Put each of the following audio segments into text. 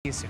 See you soon.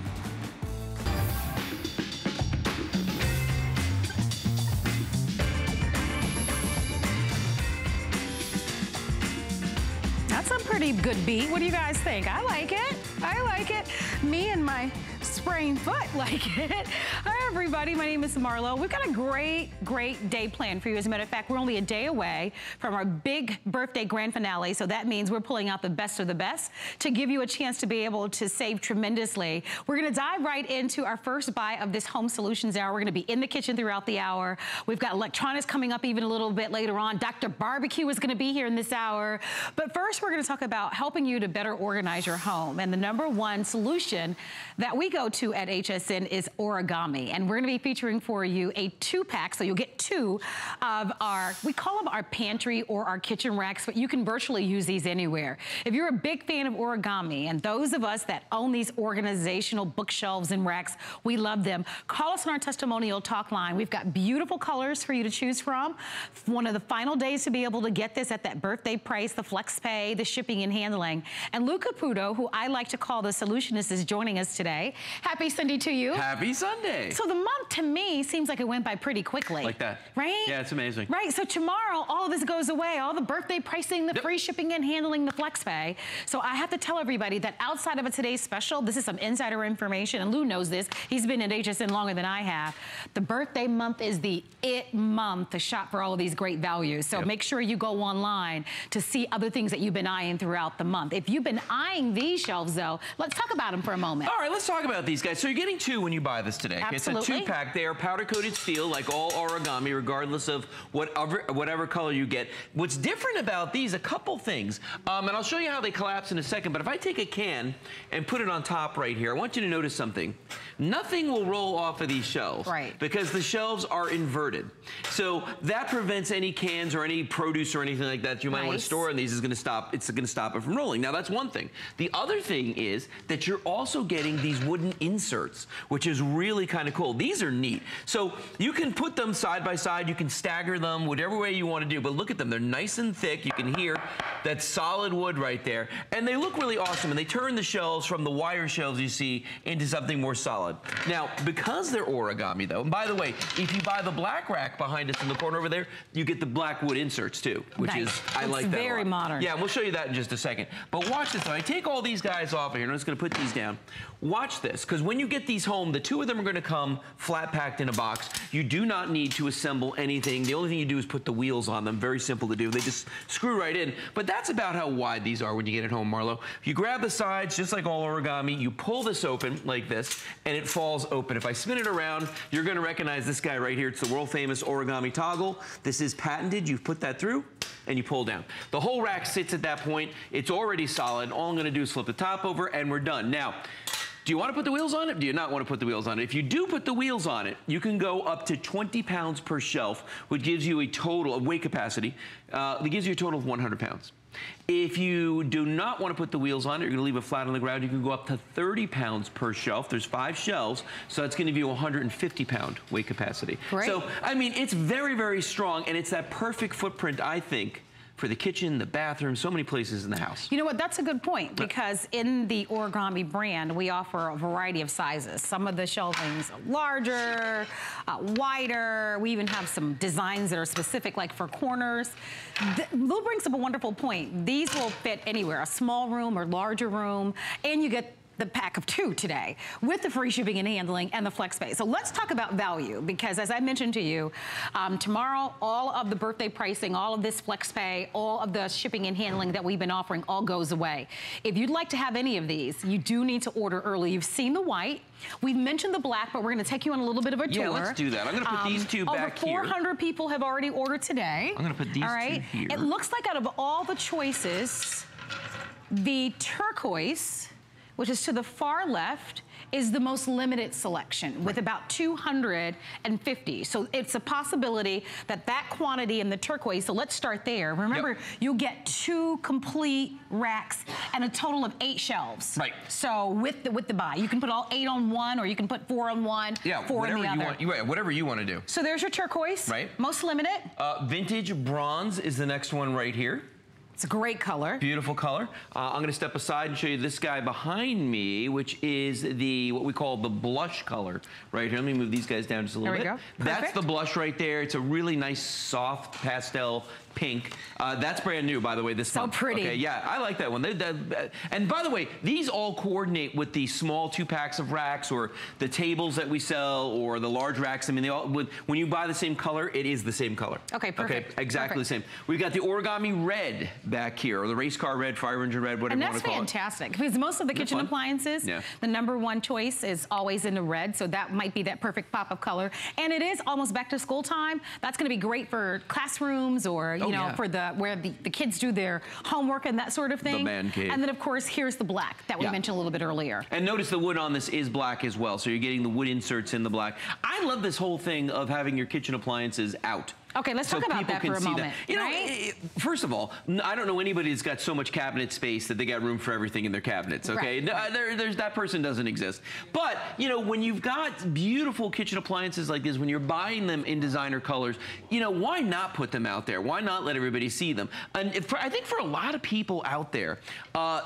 That's a pretty good beat. What do you guys think? I like it. I like it. Me and my sprained foot like it. Hi, everybody. My name is Marlo. We've got a great day planned for you. As a matter of fact, we're only a day away from our big birthday grand finale, so that means we're pulling out the best of the best to give you a chance to be able to save tremendously. We're going to dive right into our first buy of this Home Solutions Hour. We're going to be in the kitchen throughout the hour. We've got electronics coming up even a little bit later on. Dr. Barbecue is going to be here in this hour. But first, we're going to talk about helping you to better organize your home. And the #1 solution that we go to at HSN is Origami. And we're going to be featuring for you a 2-pack, so you'll get 2 of our, we call them our pantry or our kitchen racks, but you can virtually use these anywhere. If you're a big fan of Origami, and those of us that own these organizational bookshelves and racks, we love them. Call us on our testimonial talk line. We've got beautiful colors for you to choose from. One of the final days to be able to get this at that birthday price, the flex pay, the shipping and handling. And Lou Caputo, who I like to call the solutionist, is joining us today. Happy Sunday to you. Happy Sunday. So the month to me seems like it went by pretty quickly. Like that. Right? Yeah, it's amazing. Right, so tomorrow all of this goes away. All the birthday pricing, the free shipping and handling, the flex pay. So I have to tell everybody that outside of a today's special, this is some insider information, and Lou knows this. He's been at HSN longer than I have. The birthday month is the it month to shop for all of these great values. So make sure you go online to see other things that you've been eyeing throughout the month. If you've been eyeing these shelves though, let's talk about them for a moment. All right, let's talk about these guys. So you're getting 2 when you buy this today. Absolutely. It's a 2-pack. They are powder-coated steel, like all Origami, regardless of whatever color you get. What's different about these, a couple things, and I'll show you how they collapse in a second, but if I take a can and put it on top right here, I want you to notice something. Nothing will roll off of these shelves. Right. Because the shelves are inverted. So that prevents any cans or any produce or anything like that you might want to store in these. Is going to stop, it's going to stop it from rolling. Now that's one thing. The other thing is that you're also getting these wooden inserts, which is really kind of cool. These are neat. So you can put them side by side, you can stagger them, whatever way you want to do, but look at them. They're nice and thick. You can hear that solid wood right there. And they look really awesome, and they turn the shelves from the wire shelves you see into something more solid. Now, because they're Origami though, and by the way, if you buy the black rack behind us in the corner over there, you get the black wood inserts too, which is, I like that a lot. Very modern. Yeah, we'll show you that in just a second. But watch this. I take all these guys off of here, and I'm just going to put these down. Watch this, because when you get these home, the 2 of them are going to come flat packed in a box. You do not need to assemble anything. The only thing you do is put the wheels on them. Very simple to do. They just screw right in. But that's about how wide these are when you get it home, Marlo. You grab the sides, just like all Origami. You pull this open like this, and it falls open. If I spin it around, you're going to recognize this guy right here. It's the world-famous Origami toggle. This is patented. You put that through, and you pull down. The whole rack sits at that point. It's already solid. All I'm going to do is flip the top over, and we're done. Now, do you want to put the wheels on it? Do you not want to put the wheels on it? If you do put the wheels on it, you can go up to 20 pounds per shelf, which gives you a total of weight capacity. That gives you a total of 100 pounds. If you do not want to put the wheels on it, you're going to leave it flat on the ground, you can go up to 30 pounds per shelf. There's 5 shelves, so that's going to give you 150 pound weight capacity. Great. So, I mean, it's very, very strong, and it's that perfect footprint, I think, for the kitchen, the bathroom, so many places in the house. You know what, that's a good point, because in the Origami brand, we offer a variety of sizes. Some of the shelvings are larger, wider. We even have some designs that are specific, like for corners. Lou brings up a wonderful point. These will fit anywhere, a small room or larger room, and you get the pack of 2 today with the free shipping and handling and the flex pay. So let's talk about value, because as I mentioned to you, tomorrow, all of the birthday pricing, all of this flex pay, all of the shipping and handling that we've been offering all goes away. If you'd like to have any of these, you do need to order early. You've seen the white. We've mentioned the black, but we're going to take you on a little bit of a tour. Yeah, let's do that. I'm going to put these 2 back here. Over 400 people have already ordered today. I'm going to put these 2 here. It looks like out of all the choices, the turquoise, which is to the far left, is the most limited selection with about 250. So it's a possibility that that quantity in the turquoise, so let's start there. Remember, you'll get 2 complete racks and a total of 8 shelves. Right. So with the buy, you can put all 8 on one, or you can put 4 on one, 4 on the other. Whatever you want to do. So there's your turquoise. Right. Most limited. Vintage bronze is the next one right here. It's a great color. Beautiful color. I'm going to step aside and show you this guy behind me, which is what we call the blush color right here. Let me move these guys down just a little bit. There we go. Perfect. That's the blush right there. It's a really nice, soft pastel pink. That's brand new, by the way, this month. So pretty. Okay, yeah, I like that one. And by the way, these all coordinate with the small 2-packs of racks or the tables that we sell or the large racks. I mean, they all, when you buy the same color, it is the same color. Okay, perfect. Okay, exactly the same. We've got the Origami red back here, or the race car red, fire engine red, whatever you want to call it. And that's fantastic, because most of the kitchen appliances, the #1 choice is always in the red, so that might be that perfect pop of color. And it is almost back to school time. That's going to be great for classrooms or, you know, for where the kids do their homework and that sort of thing. The man cave. And then, of course, here's the black that we mentioned a little bit earlier. And notice the wood on this is black as well, so you're getting the wood inserts in the black. I love this whole thing of having your kitchen appliances out. Okay, let's talk about that for a moment. You know, first of all, I don't know anybody that's got so much cabinet space that they got room for everything in their cabinets, okay? Right. That person doesn't exist. But, you know, when you've got beautiful kitchen appliances like this, when you're buying them in designer colors, you know, why not put them out there? Why not let everybody see them? And I think for a lot of people out there,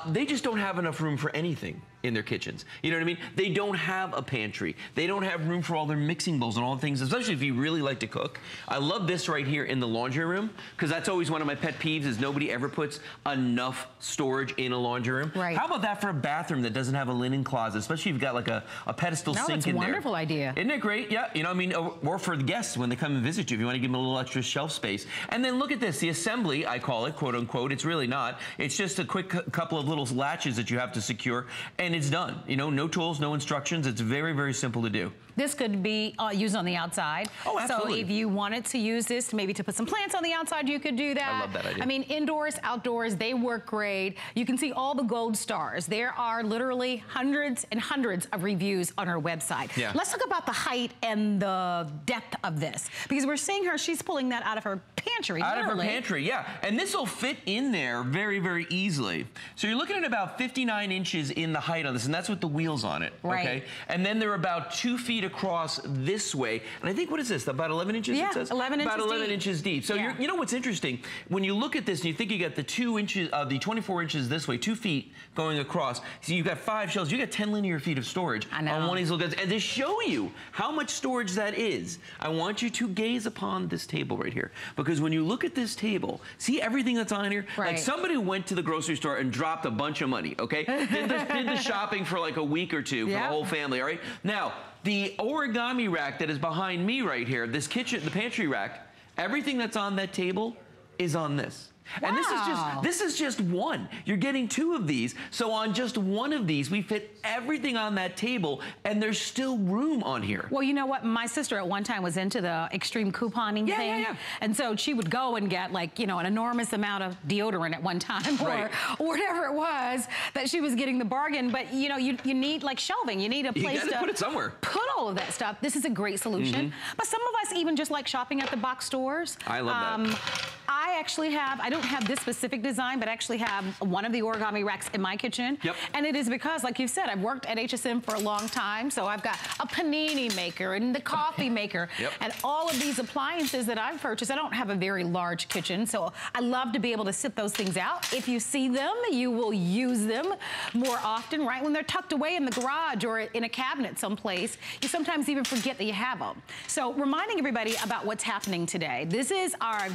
they just don't have enough room for anything in their kitchens. You know what I mean? They don't have a pantry. They don't have room for all their mixing bowls and all the things, especially if you really like to cook. I love this right here in the laundry room, because that's always one of my pet peeves is nobody ever puts enough storage in a laundry room. Right. How about that for a bathroom that doesn't have a linen closet, especially if you've got like a pedestal sink in there. That's a wonderful idea. Isn't it great? Yeah, you know, I mean, or for the guests when they come and visit you, if you want to give them a little extra shelf space. And then look at this, the assembly, I call it, quote unquote. It's really not. It's just a quick couple of little latches that you have to secure, and it's done. You know, no tools, no instructions. It's very, very simple to do. This could be used on the outside. Oh, absolutely. So if you wanted to use this, maybe to put some plants on the outside, you could do that. I love that idea. I mean, indoors, outdoors, they work great. You can see all the gold stars. There are literally hundreds and hundreds of reviews on our website. Yeah. Let's talk about the height and the depth of this, because we're seeing her, she's pulling that out of her pantry, Out of her pantry, yeah. And this will fit in there very, very easily. So you're looking at about 59 inches in the height on this, and that's with the wheels on it, okay? And then they're about 2 feet across this way. And I think, what is this, about 11 inches, it says? 11 inches about 11 inches deep. So you know what's interesting? When you look at this and you think you got the 2 inches, the 24 inches this way, 2 feet going across, so you've got 5 shelves, you got 10 linear feet of storage on one of these little guys. And to show you how much storage that is, I want you to gaze upon this table right here. Because when you look at this table, see everything that's on here? Like somebody went to the grocery store and dropped a bunch of money, okay? did the shopping for like a week or two for the whole family, all right? Now, the Origami rack that is behind me right here, this kitchen, the pantry rack, everything that's on that table is on this. Wow. And this is just one. You're getting 2 of these. So on just one of these, we fit everything on that table, and there's still room on here. Well, you know what? My sister at one time was into the extreme couponing thing. And so she would go and get, like, you know, an enormous amount of deodorant at one time or whatever it was that she was getting the bargain. But, you know, you need, like, shelving. You need a place to put it somewhere. Put all of that stuff. This is a great solution. But some of us even just like shopping at the box stores. I love that. I actually have, I don't have this specific design, but I actually have one of the Origami racks in my kitchen. And it is because, like you said, I've worked at HSN for a long time, so I've got a panini maker and the coffee maker and all of these appliances that I've purchased. I don't have a very large kitchen, so I love to be able to sit those things out. If you see them, you will use them more often, right? When they're tucked away in the garage or in a cabinet someplace, you sometimes even forget that you have them. So reminding everybody about what's happening today. This is our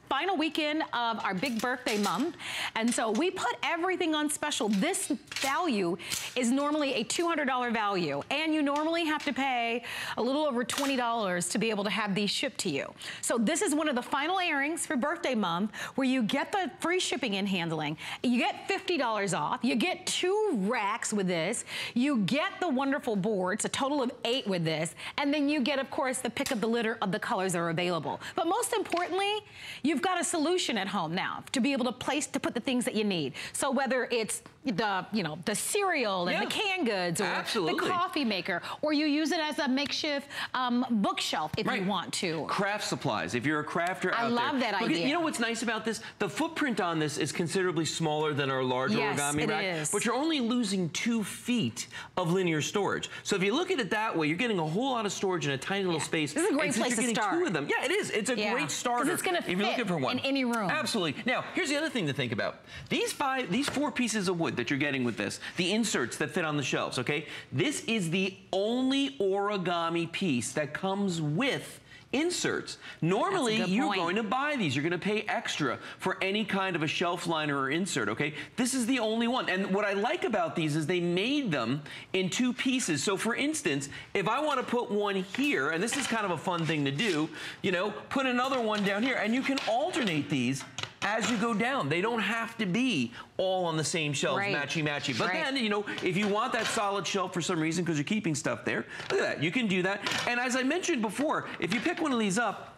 final weekend of our big birthday month. And so we put everything on special. This value is normally a $200 value, and you normally have to pay a little over $20 to be able to have these shipped to you. So this is one of the final airings for birthday month where you get the free shipping and handling. You get $50 off. You get 2 racks with this. You get the wonderful boards, a total of 8 with this. And then you get, of course, the pick of the litter of the colors that are available. But most importantly, you've got a solution at home now to be able to put the things that you need. So whether it's the cereal and the canned goods, or the coffee maker, or you use it as a makeshift bookshelf if you want to. Craft supplies, if you're a crafter out there. I love that idea. You know what's nice about this? The footprint on this is considerably smaller than our large origami rack, but you're only losing 2 feet of linear storage. So if you look at it that way, you're getting a whole lot of storage in a tiny little space. This is a great place to start. 2 of them. Yeah, it is. It's a great starter. It's going to fit if you're looking for one in any room. Absolutely. Now, here's the other thing to think about. These 4 pieces of wood that you're getting with this, the inserts that fit on the shelves, okay? This is the only origami piece that comes with inserts. Normally, you're going to buy these. You're going to pay extra for any kind of a shelf liner or insert, okay? This is the only one. And what I like about these is they made them in 2 pieces. So for instance, if I want to put one here, and this is kind of a fun thing to do, you know, put another one down here, and you can alternate these as you go down. They don't have to be all on the same shelves, matchy-matchy. But then, you know, if you want that solid shelf for some reason because you're keeping stuff there, look at that. You can do that. And as I mentioned before, if you pick one of these up,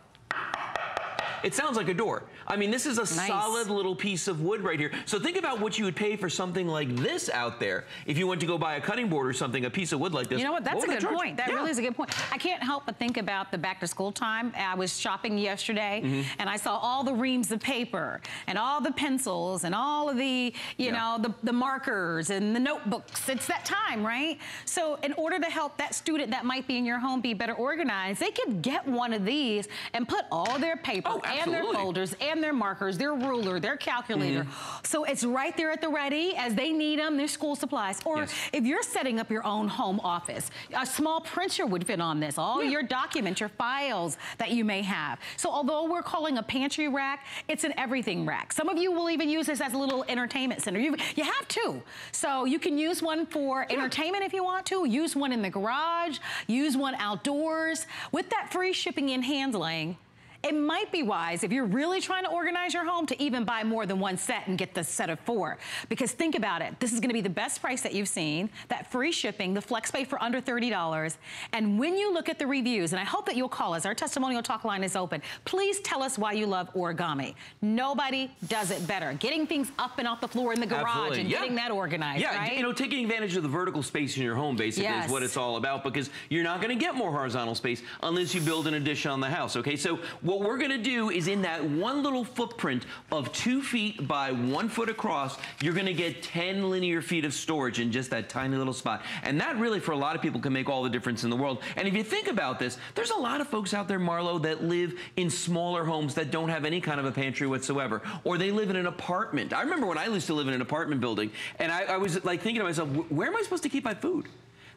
it sounds like a door. I mean, this is a solid little piece of wood right here. So think about what you would pay for something like this out there. If you went to go buy a cutting board or something, a piece of wood like this. You know what? That's a good point. That really is a good point. I can't help but think about the back to school time. I was shopping yesterday and I saw all the reams of paper and all the pencils and all of the, you know, the markers and the notebooks. It's that time, right? So in order to help that student that might be in your home be better organized, they could get one of these and put all their paper and their folders and their markers, their ruler, their calculator. So it's right there at the ready as they need them, their school supplies. Or if you're setting up your own home office, a small printer would fit on this. All your documents, your files that you may have. So although we're calling a pantry rack, it's an everything rack. Some of you will even use this as a little entertainment center. You have 2. So you can use one for entertainment if you want to, use one in the garage, use one outdoors. With that free shipping and handling, it might be wise, if you're really trying to organize your home, to even buy more than one set and get the set of 4. Because think about it, this is gonna be the best price that you've seen, that free shipping, the flex pay for under $30. And when you look at the reviews, and I hope that you'll call us, our testimonial talk line is open, please tell us why you love origami. Nobody does it better. Getting things up and off the floor in the garage and getting that organized, right? You know, taking advantage of the vertical space in your home basically is what it's all about, because you're not gonna get more horizontal space unless you build an addition on the house, okay? So what we're gonna do is, in that one little footprint of 2 feet by 1 foot across, you're gonna get 10 linear feet of storage in just that tiny little spot. And that really, for a lot of people, can make all the difference in the world. And if you think about this, there's a lot of folks out there, Marlo, that live in smaller homes that don't have any kind of a pantry whatsoever, or they live in an apartment. I remember when I used to live in an apartment building, and I was like thinking to myself, where am I supposed to keep my food?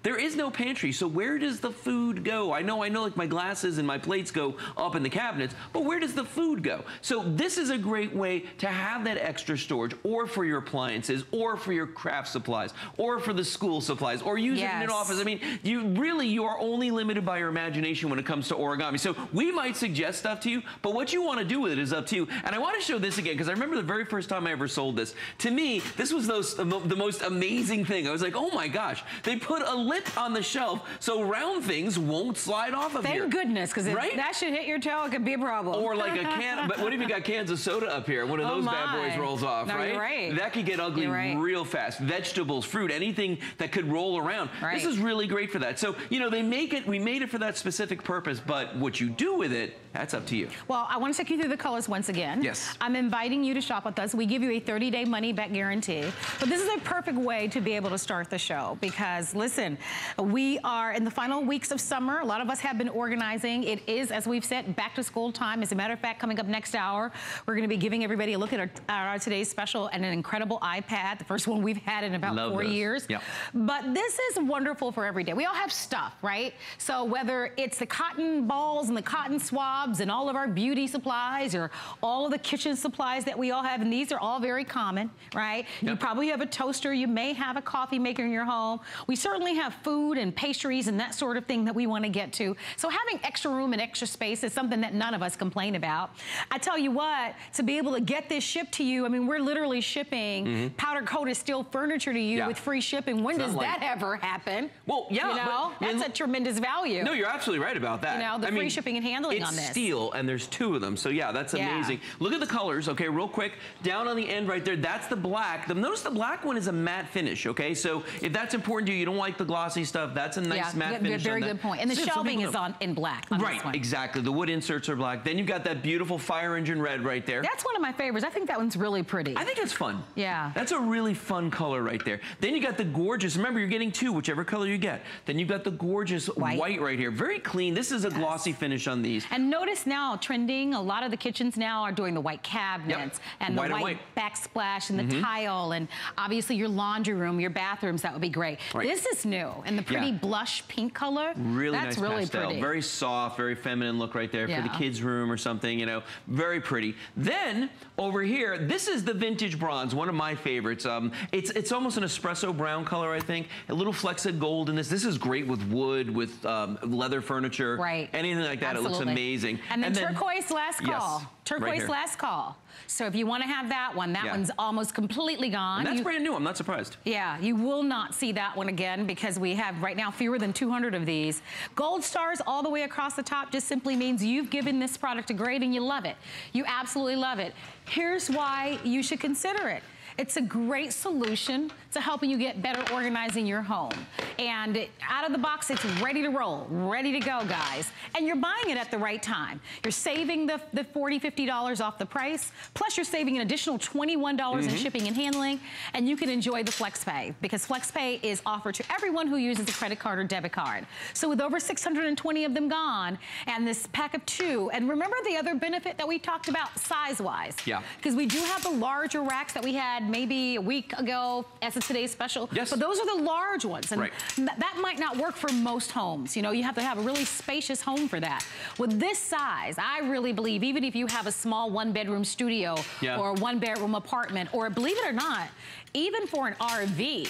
There is no pantry, so where does the food go? I know like my glasses and my plates go up in the cabinets, but where does the food go? So this is a great way to have that extra storage, or for your appliances, or for your craft supplies, or for the school supplies, or use it in an office. I mean, you are only limited by your imagination when it comes to origami. So we might suggest stuff to you, but what you want to do with it is up to you. And I want to show this again, because I remember the very first time I ever sold this. To me, this was the most amazing thing. I was like, oh my gosh, they put a lip on the shelf so round things won't slide off of here. Thank goodness, because if that should hit your toe, it could be a problem. Or like a can, but what if you got cans of soda up here? One of those bad boys rolls off, right? You're right? That could get ugly real fast. Vegetables, fruit, anything that could roll around. This is really great for that. So, you know, we made it for that specific purpose, but what you do with it, that's up to you. Well, I want to take you through the colors once again. Yes. I'm inviting you to shop with us. We give you a 30-day money-back guarantee. But this is a perfect way to be able to start the show, because, listen, we are in the final weeks of summer. A lot of us have been organizing. It is, as we've said, back to school time. As a matter of fact, coming up next hour, we're going to be giving everybody a look at our today's special and an incredible iPad, the first one we've had in about 4 years. But this is wonderful for every day. We all have stuff, right? So whether it's the cotton balls and the cotton swabs and all of our beauty supplies, or all of the kitchen supplies that we all have, and these are all very common, right? You probably have a toaster. You may have a coffee maker in your home. We certainly have have food and pastries and that sort of thing that we want to get to. So having extra room and extra space is something that none of us complain about. I tell you what, to be able to get this shipped to you, I mean, we're literally shipping powder coated steel furniture to you with free shipping. When does that ever happen? Well, yeah. You know, that's a tremendous value. No, you're absolutely right about that. You know, the free shipping and handling on this. It's steel, and there's 2 of them, so yeah, that's amazing. Look at the colors, okay, real quick. Down on the end right there, that's the black. Notice the black one is a matte finish, okay? So if that's important to you, you don't like the glossy stuff, that's a nice matte finish. Very good point. And the shelving is in black on this one. Exactly. The wood inserts are black. Then you've got that beautiful fire engine red right there. That's one of my favorites. I think that one's really pretty. I think it's fun. Yeah. That's a really fun color right there. Then you got the gorgeous, remember you're getting 2, whichever color you get. Then you've got the gorgeous white right here. Very clean. This is a glossy finish on these. And notice now, trending, a lot of the kitchens now are doing the white cabinets and the white backsplash and the tile, and obviously your laundry room, your bathrooms, that would be great. This is new, and the pretty blush pink color, really that's nice really pastel. pretty. Very soft, very feminine look right there for the kids' room or something, you know, very pretty. Then over here, this is the vintage bronze, one of my favorites. It's almost an espresso brown color, I think. A little flecks of gold in this. This is great with wood, with leather furniture, anything like that. It looks amazing. And then turquoise last call. Turquoise last call. So if you want to have that one, that one's almost completely gone. And that's brand new. I'm not surprised. Yeah, you will not see that one again because we have right now fewer than 200 of these. Gold stars all the way across the top just simply means you've given this product a grade and you love it. You absolutely love it. Here's why you should consider it. It's a great solution to helping you get better organizing your home. And out of the box, it's ready to roll, ready to go, guys. And you're buying it at the right time. You're saving the $40, $50 off the price, plus you're saving an additional $21 in shipping and handling, and you can enjoy the FlexPay, because FlexPay is offered to everyone who uses a credit card or debit card. So with over 620 of them gone, and this pack of 2, and remember the other benefit that we talked about size-wise? Yeah. Because we do have the larger racks that we had maybe a week ago as a today's special. Yes. But those are the large ones. And that might not work for most homes. You know, you have to have a really spacious home for that. With this size, I really believe, even if you have a small 1-bedroom studio or a 1-bedroom apartment, or believe it or not, even for an RV,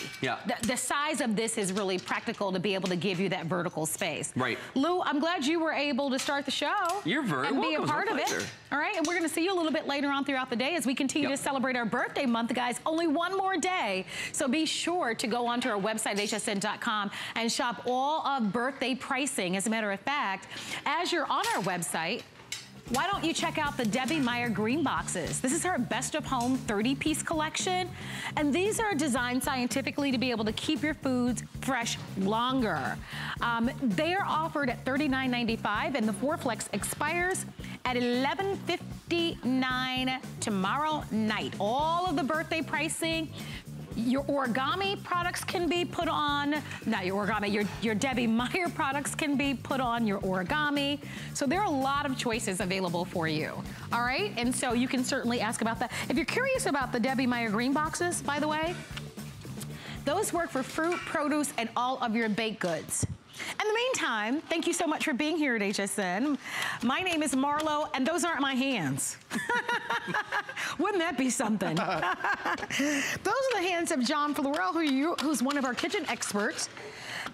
the size of this is really practical to be able to give you that vertical space. Right. Lou, I'm glad you were able to start the show. You're very welcome. And be a part of it. All right, and we're going to see you a little bit later on throughout the day as we continue to celebrate our birthday month, guys. Only one more day, so be sure to go onto our website, hsn.com, and shop all of birthday pricing. As a matter of fact, as you're on our website, why don't you check out the Debbie Meyer green boxes? This is her best of home 30-piece collection. And these are designed scientifically to be able to keep your foods fresh longer. They are offered at $39.95, and the 4-Flex expires at $11.59 tomorrow night. All of the birthday pricing. Your Origami products can be put on, not your Origami, your Debbie Meyer products can be put on your Origami. So there are a lot of choices available for you. All right, and so you can certainly ask about that. If you're curious about the Debbie Meyer green boxes, by the way, those work for fruit, produce, and all of your baked goods. In the meantime, thank you so much for being here at HSN. My name is Marlo, and those aren't my hands. Wouldn't that be something? Those are the hands of John Florell, who's one of our kitchen experts.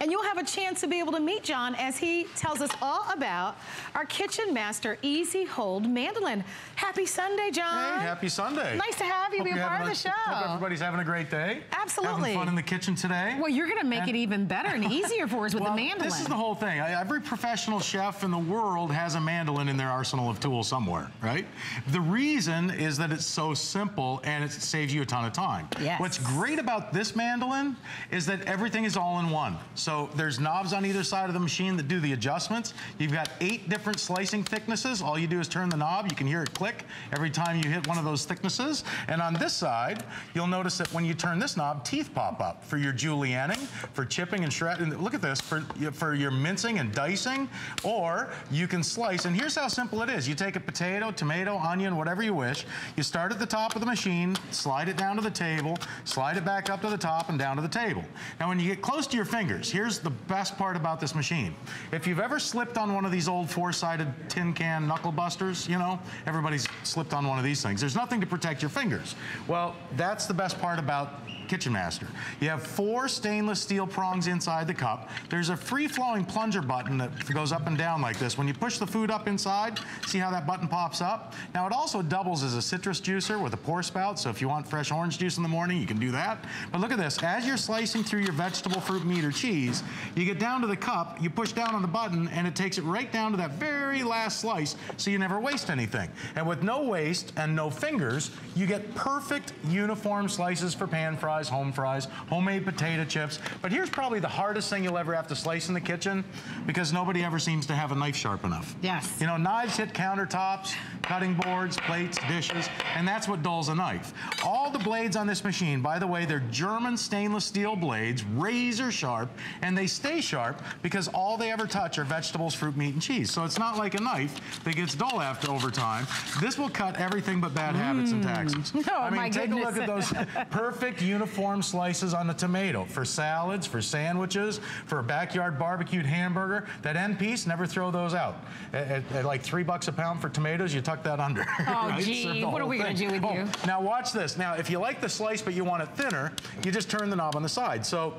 And you'll have a chance to be able to meet John as he tells us all about our Kitchen Master Easy Hold Mandolin. Happy Sunday, John. Hey, happy Sunday. Nice to have you be a part of the show. Hope everybody's having a great day. Absolutely. Having fun in the kitchen today. Well, you're going to make it even better and easier for us with the mandolin. This is the whole thing. Every professional chef in the world has a mandolin in their arsenal of tools somewhere, right? The reason is that it's so simple and it saves you a ton of time. Yes. What's great about this mandolin is that everything is all in one. So there's knobs on either side of the machine that do the adjustments. You've got 8 different slicing thicknesses. All you do is turn the knob. You can hear it click every time you hit one of those thicknesses. And on this side, you'll notice that when you turn this knob, teeth pop up for your julienning, for chipping and shredding. Look at this, for your mincing and dicing, or you can slice. And here's how simple it is. You take a potato, tomato, onion, whatever you wish. You start at the top of the machine, slide it down to the table, slide it back up to the top and down to the table. Now, when you get close to your fingers, here's the best part about this machine. If you've ever slipped on one of these old 4-sided tin can knuckle busters, you know, everybody's slipped on one of these things. There's nothing to protect your fingers. Well, that's the best part about Kitchen Master. You have 4 stainless steel prongs inside the cup. There's a free-flowing plunger button that goes up and down like this. When you push the food up inside, see how that button pops up? Now it also doubles as a citrus juicer with a pour spout, so if you want fresh orange juice in the morning, you can do that. But look at this, as you're slicing through your vegetable, fruit, meat, or cheese, you get down to the cup, you push down on the button, and it takes it right down to that very last slice, so you never waste anything. And with no waste and no fingers, you get perfect uniform slices for pan fries, home fries, homemade potato chips. But here's probably the hardest thing you'll ever have to slice in the kitchen, because nobody ever seems to have a knife sharp enough. Yes. You know, knives hit countertops, cutting boards, plates, dishes, and that's what dulls a knife. All the blades on this machine, by the way, they're German stainless steel blades, razor sharp, and they stay sharp because all they ever touch are vegetables, fruit, meat, and cheese. So it's not like a knife that gets dull over time. This will cut everything but bad habits and taxes. Oh, I mean, take goodness. a look at those perfect uniform slices on the tomato for salads, for sandwiches, for a backyard barbecued hamburger. That end piece, never throw those out. At like $3 a pound for tomatoes, you tuck that under. Oh, right? gee, what are we going to do with you? Now watch this. Now, if you like the slice but you want it thinner, you just turn the knob on the side. So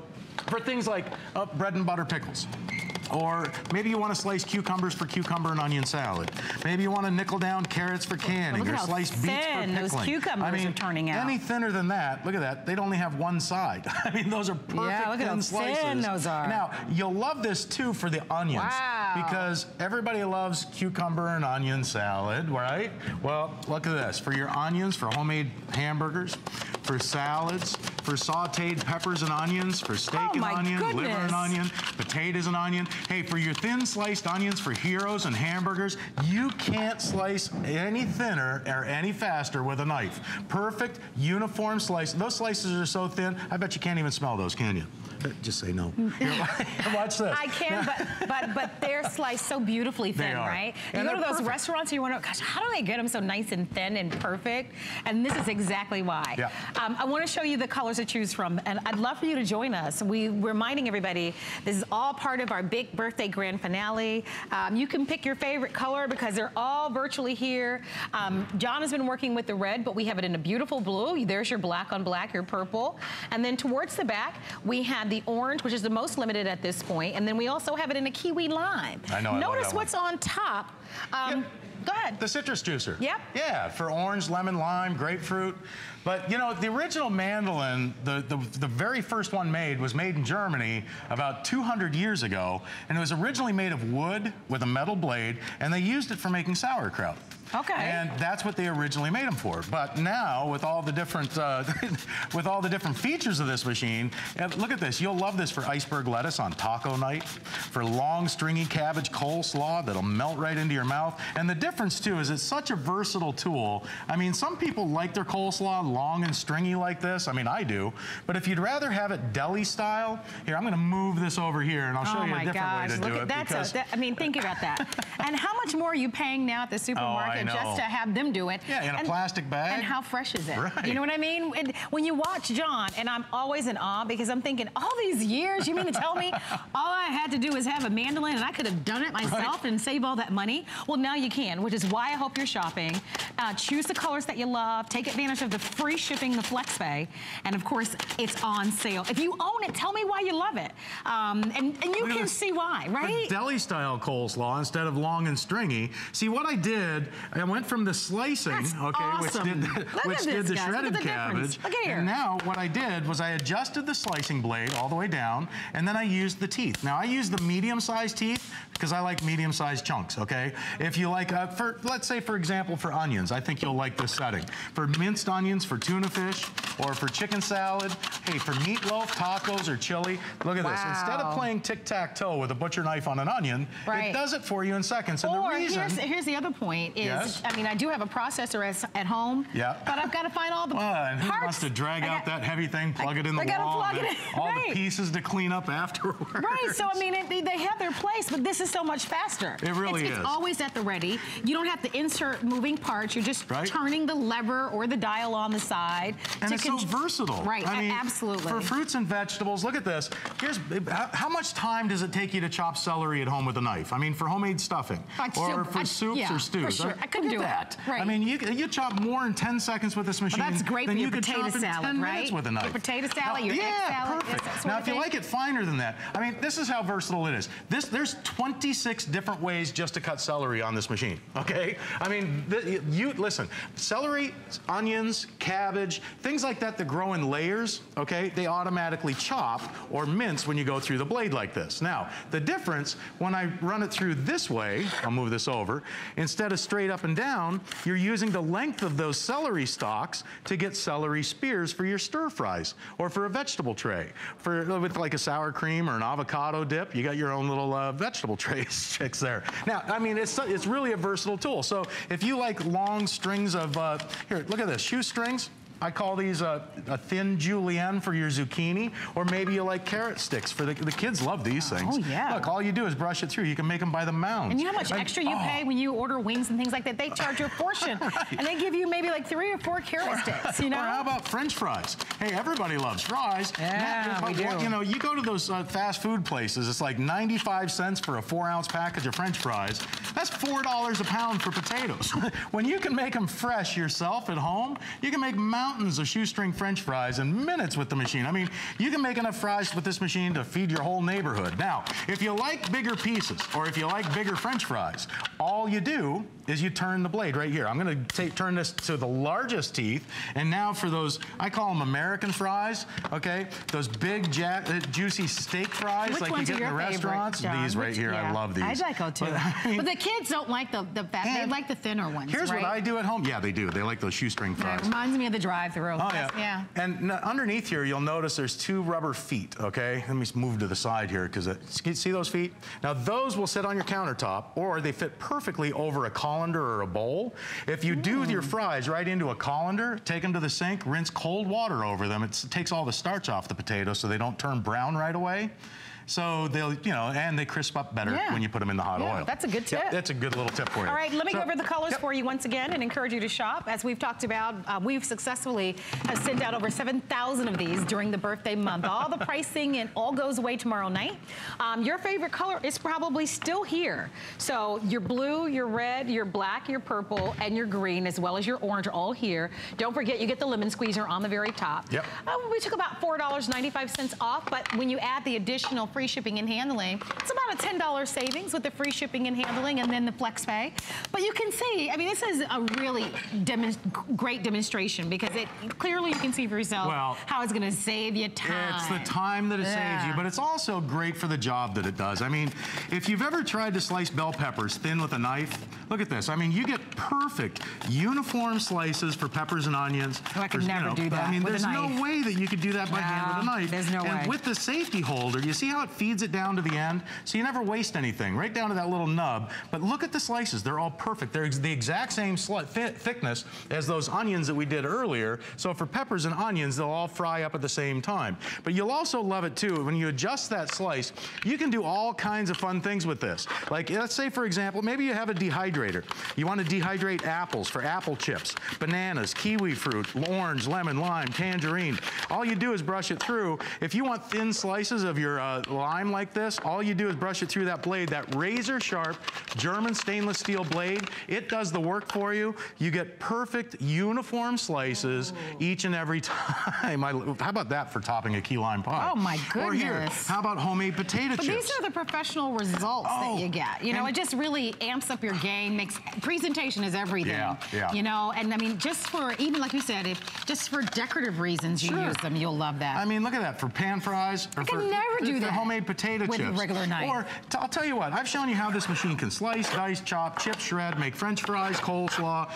for things like bread and butter pickles, or maybe you want to slice cucumbers for cucumber and onion salad. Maybe you want to nickel down carrots for canning, or slice beets for pickling. Those cucumbers are turning out. Any thinner than that, look at that, they'd only have one side. I mean, those are perfect thin slices. Thin those are. Now, you'll love this too for the onions. Wow. Because everybody loves cucumber and onion salad, right? Well, look at this. For your onions, for homemade hamburgers, for salads, for sauteed peppers and onions, for steak and onion, liver and onion, potatoes and onion. Hey, for your thin sliced onions for heroes and hamburgers, you can't slice any thinner or any faster with a knife. Perfect, uniform slice. Those slices are so thin, I bet you can't even smell those, can you? Just say no. Watch this. I can, but they're sliced so beautifully thin, right? You go to those restaurants and you wonder, gosh, how do they get them so nice and thin and perfect? And this is exactly why. Yeah. I want to show you the colors to choose from, and I'd love for you to join us. We're reminding everybody, this is all part of our big birthday grand finale. You can pick your favorite color because they're all virtually here. John has been working with the red, but we have it in a beautiful blue. There's your black on black, your purple. And then towards the back, we have the orange, which is the most limited at this point. And then we also have it in a kiwi lime. I know. Notice what's on top. Go ahead. The citrus juicer. Yep. Yeah, for orange, lemon, lime, grapefruit. But, you know, the original mandolin, the very first one made, was made in Germany about 200 years ago. And it was originally made of wood with a metal blade, and they used it for making sauerkraut. Okay. And that's what they originally made them for. But now, with all the different features of this machine, look at this. You'll love this for iceberg lettuce on taco night, for long, stringy cabbage coleslaw that'll melt right into your mouth. And the difference, too, is it's such a versatile tool. I mean, some people like their coleslaw long and stringy like this. I mean, I do. But if you'd rather have it deli style, here, I'm going to move this over here, and I'll show you a different way to do it. I mean, think about that. And how much more are you paying now at the supermarket just to have them do it? Yeah, in a plastic bag. And how fresh is it? Right. You know what I mean? And when you watch John, and I'm always in awe because I'm thinking, all these years, you mean to tell me all I had to do was have a mandolin and I could have done it myself and save all that money? Well, now you can, which is why I hope you're shopping. Choose the colors that you love. Take advantage of the free shipping, the FlexPay. And of course, it's on sale. If you own it, tell me why you love it. And you can see why, right? Deli-style coleslaw instead of long and stringy. See, what I did, I went from the slicing, awesome. which did the shredded cabbage. Look at here. And now what I did was I adjusted the slicing blade all the way down, and then I used the teeth. Now I use the medium-sized teeth because I like medium-sized chunks, okay? If you like, let's say for example for onions, I think you'll like this setting. For minced onions, for tuna fish, or for chicken salad, hey, for meatloaf, tacos, or chili, look at this. Instead of playing tic-tac-toe with a butcher knife on an onion, it does it for you in seconds. And or the reason, here's the other point is, I mean, I do have a processor at home, but I've got to find all the and parts. who wants to drag out that heavy thing, plug it in the wall, plug it in. all the pieces to clean up afterwards. Right, so I mean, they have their place, but this is so much faster. It really is. It's always at the ready. You don't have to insert moving parts. You're just turning the lever or the dial on the side. And it's so versatile. Right, I mean, absolutely. For fruits and vegetables, look at this. How much time does it take you to chop celery at home with a knife? I mean, for homemade stuffing, or for soups or stews. For sure. couldn't do that. Right. I mean, you chop more in 10 seconds with this machine. Well, that's great for your potato salad, right? With a knife. Your potato salad, your egg salad. Perfect. Now, if you like it finer than that, I mean, this is how versatile it is. There's 26 different ways just to cut celery on this machine, okay? I mean, listen, celery, onions, cabbage, things like that grow in layers, okay? They automatically chop or mince when you go through the blade like this. Now, the difference, when I run it through this way, I'll move this over, instead of straight up and down, you're using the length of those celery stalks to get celery spears for your stir fries or for a vegetable tray. With like a sour cream or an avocado dip, you got your own little vegetable tray chicks there. Now, I mean, it's really a versatile tool. So if you like long strings of, here, look at this, shoestrings. I call these a thin julienne for your zucchini, or maybe you like carrot sticks. For the kids love these things. Oh, yeah. Look, all you do is brush it through. You can make them by the mounds. And you know how much extra you pay when you order wings and things like that? They charge you a portion. Right. And they give you maybe like 3 or 4 carrot sticks, you know? Or how about French fries? Hey, everybody loves fries. Yeah, we do. You know, you go to those fast food places, it's like 95 cents for a 4-ounce package of French fries. That's $4 a pound for potatoes. When you can make them fresh yourself at home, you can make mountains of shoestring French fries in minutes with the machine. I mean, you can make enough fries with this machine to feed your whole neighborhood. Now, if you like bigger pieces, or if you like bigger French fries, all you do is you turn the blade right here. I'm gonna turn this to the largest teeth, and now for those, I call them American fries, okay? Those big, juicy steak fries like you get in the restaurants. These right here, I love these. I like them too. But the kids don't like the fat, they like the thinner ones, Here's what I do at home. Yeah, they do. They like those shoestring fries. It reminds me of the drive-thru. Oh, yeah. And underneath here, you'll notice there's 2 rubber feet, okay? Let me move to the side here, because see those feet? Now, those will sit on your countertop, or they fit perfectly over a colander or a bowl. If you do your fries right into a colander, take them to the sink, rinse cold water over them. It takes all the starch off the potatoes so they don't turn brown right away. So they'll, you know, and they crisp up better when you put them in the hot oil. That's a good tip. Yep, that's a good little tip for you. All right, let me go over the colors for you once again and encourage you to shop. As we've talked about, we've successfully sent out over 7,000 of these during the birthday month. All the pricing and all goes away tomorrow night. Your favorite color is probably still here. So your blue, your red, your black, your purple, and your green, as well as your orange are all here. Don't forget, you get the lemon squeezer on the very top. Yep. We took about $4.95 off, but when you add the additional free shipping and handling, it's about a $10 savings with the free shipping and handling and then the flex pay. But you can see, I mean, this is a really great demonstration, because clearly you can see for yourself how it's going to save you time. It's the time that it saves you, but it's also great for the job that it does. I mean, if you've ever tried to slice bell peppers thin with a knife, look at this. I mean, you get perfect uniform slices for peppers and onions. Oh, I could never do that. I mean, with there's a knife. no way that you could do that by hand with a knife. There's no way. And with the safety holder, you see how it feeds it down to the end? So you never waste anything, right down to that little nub. But look at the slices. They're all perfect. They're the exact same thickness as those onions that we did earlier. So for peppers and onions, they'll all fry up at the same time. But you'll also love it too. When you adjust that slice, you can do all kinds of fun things with this. Like, let's say, for example, maybe you have a dehydrator. You want to dehydrate apples for apple chips, bananas, kiwi fruit, orange, lemon, lime, tangerine. All you do is brush it through. If you want thin slices of your lime like this, all you do is brush it through that blade, that razor sharp German stainless steel blade. It does the work for you. You get perfect uniform slices each and every time. How about that for topping a key lime pie? Oh my goodness. Or here, how about homemade potato chips? These are the professional results that you get. You know, it just really amps up your game, makes presentation is everything. Yeah. You know, and I mean, just for, even like you said, just for decorative reasons you use them, you'll love that. I mean, look at that, for pan fries, or for homemade potato chips. With a regular knife. Or, I'll tell you what, I've shown you how this machine can slice, dice, chop, chip, shred, make French fries, coleslaw.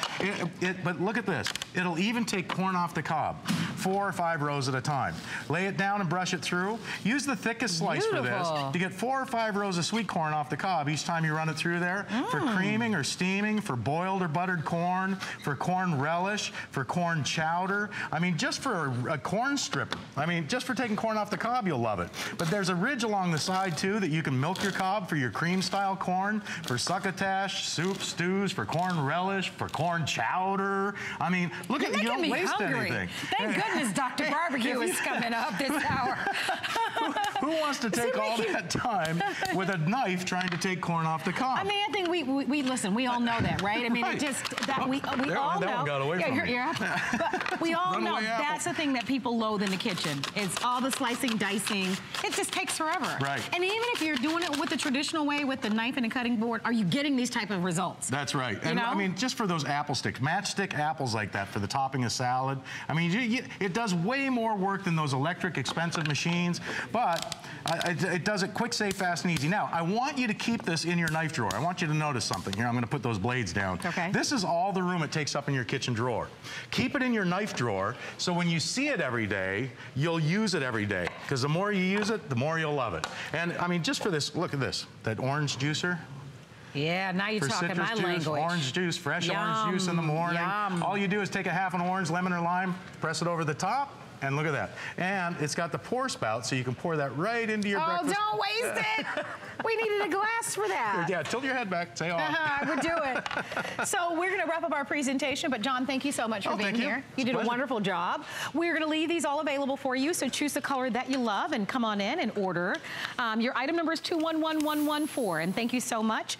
But look at this. It'll even take corn off the cob, 4 or 5 rows at a time. Lay it down and brush it through. Use the thickest slice for this to get 4 or 5 rows of sweet corn off the cob each time you run it through there. For creaming or steaming, for boiled or buttered corn, for corn relish, for corn chowder. I mean, just for a corn strip. I mean, just for taking corn off the cob, you'll love it. But there's a ridge along the side too that you can milk your cob for your cream style corn, for succotash, soup, stews, for corn relish, for corn chowder. I mean, look at, you don't waste anything. Thank goodness Dr. Barbecue is coming up this hour. Who wants to take all that time with a knife trying to take corn off the cob? I mean, I think we listen, we all know that, right? I mean, it just, that we all know. That one got away from me. But we all know that's the thing that people loathe in the kitchen. It's all the slicing, dicing. It just takes forever. Right. And even if you're doing it with the traditional way, with the knife and a cutting board, are you getting these type of results? That's right. And I mean, just for those apple sticks, matchstick apples like that for the topping of salad, I mean, it does way more work than those electric, expensive machines, but it does it quick, safe, fast, and easy. Now, I want you to keep this in your knife drawer. I want you to notice something. Here, I'm going to put those blades down. Okay. This is all the room it takes up in your kitchen drawer. Keep it in your knife drawer, so when you see it every day, you'll use it every day. Because the more you use it, the more you'll love it. And I mean, just for this, look at this, that orange juicer. Yeah, now you're talking my language. Orange juice, fresh orange juice in the morning. Yum. All you do is take a half an orange, lemon or lime, press it over the top, and look at that. And it's got the pour spout, so you can pour that right into your breakfast. Oh, don't waste it. We needed a glass for that. Yeah, tilt your head back, say off. I would do it. So we're gonna wrap up our presentation, but John, thank you so much for being here. You did a wonderful job. We're gonna leave these all available for you, so choose the color that you love and come on in and order. Your item number is 211114, and thank you so much.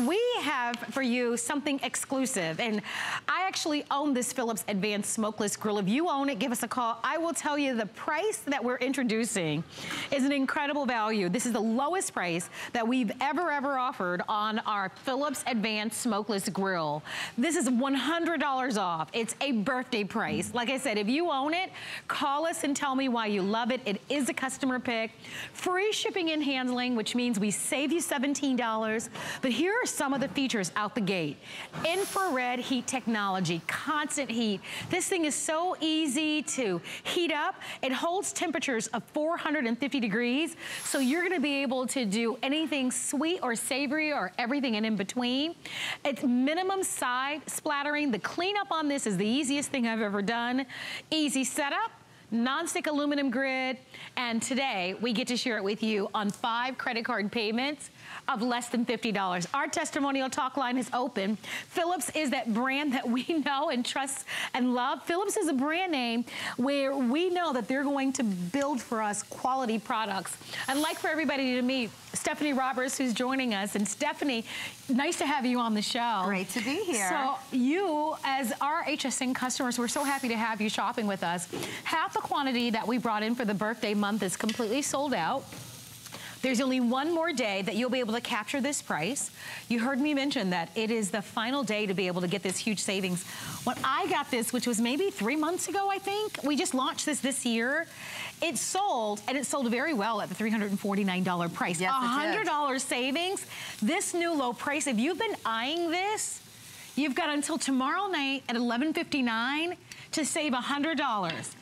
We have for you something exclusive, and I actually own this Phillips Advanced Smokeless Grill. If you own it, give us a call. I will tell you the price that we're introducing is an incredible value. This is the lowest price that we've ever offered on our Phillips Advanced Smokeless Grill. This is $100 off. It's a birthday price. Like I said, if you own it, call us and tell me why you love it. It is a customer pick. Free shipping and handling, which means we save you $17. But here are some of the features out the gate. Infrared heat technology, constant heat. This thing is so easy to heat up. It holds temperatures of 450 degrees, so you're gonna be able to do anything sweet or savory or everything in between. It's minimum side splattering. The cleanup on this is the easiest thing I've ever done. Easy setup, non-stick aluminum grid, and today we get to share it with you on 5 credit card payments of less than $50. Our testimonial talk line is open. Phillips is that brand that we know and trust and love. Phillips is a brand name where we know that they're going to build for us quality products. I'd like for everybody to meet Stephanie Roberts, who's joining us. And Stephanie, nice to have you on the show. Great to be here. So you, as our HSN customers, we're so happy to have you shopping with us. Half the quantity that we brought in for the birthday month is completely sold out. There's only one more day that you'll be able to capture this price. You heard me mention that it is the final day to be able to get this huge savings. When I got this, which was maybe 3 months ago, I think, we just launched this year. It sold, and it sold very well at the $349 price. Yes, $100 savings. This new low price, if you've been eyeing this, you've got until tomorrow night at $11:59 to save $100.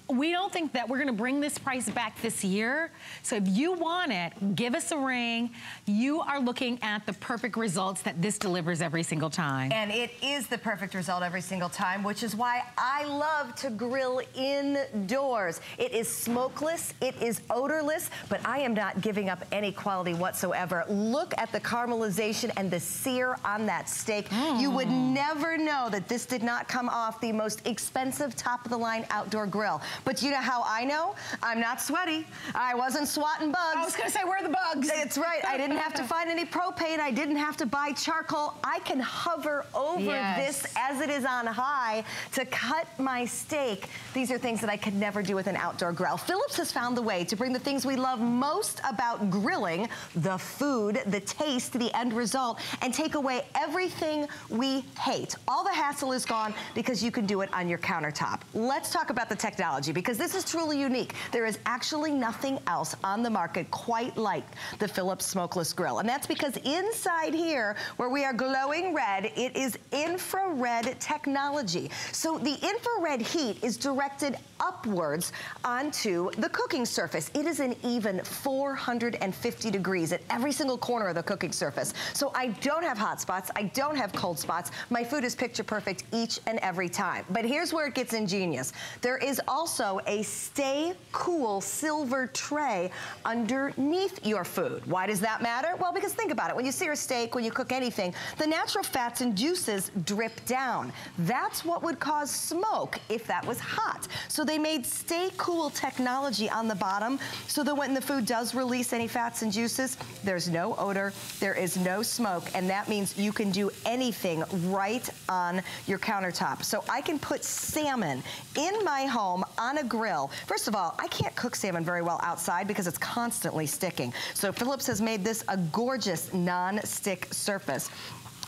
We don't think that we're gonna bring this price back this year. So if you want it, give us a ring. You are looking at the perfect results that this delivers every single time. And it is the perfect result every single time, which is why I love to grill indoors. It is smokeless, it is odorless, but I am not giving up any quality whatsoever. Look at the caramelization and the sear on that steak. You would never know that this did not come off the most expensive top-of-the-line outdoor grill. But you know how I know? I'm not sweaty. I wasn't swatting bugs. I was gonna say, where are the bugs? That's right. I didn't have to find any propane. I didn't have to buy charcoal. I can hover over this as it is on high to cut my steak. These are things that I could never do with an outdoor grill. Phillips has found the way to bring the things we love most about grilling, the food, the taste, the end result, and take away everything we hate. All the hassle is gone because you can do it on your countertop. Let's talk about the technology, because this is truly unique. There is actually nothing else on the market quite like the Phillips Smokeless Grill. And that's because inside here, where we are glowing red, it is infrared technology. So the infrared heat is directed upwards onto the cooking surface. It is an even 450 degrees at every single corner of the cooking surface. So I don't have hot spots, I don't have cold spots. My food is picture perfect each and every time. But here's where it gets ingenious. There is also also a stay cool silver tray underneath your food. Why does that matter? Well, because think about it. When you sear a steak, when you cook anything, the natural fats and juices drip down. That's what would cause smoke if that was hot. So they made stay cool technology on the bottom so that when the food does release any fats and juices, there's no odor, there is no smoke, and that means you can do anything right on your countertop. So I can put salmon in my home on a grill. First of all, I can't cook salmon very well outside because it's constantly sticking. So Phillips has made this a gorgeous non-stick surface.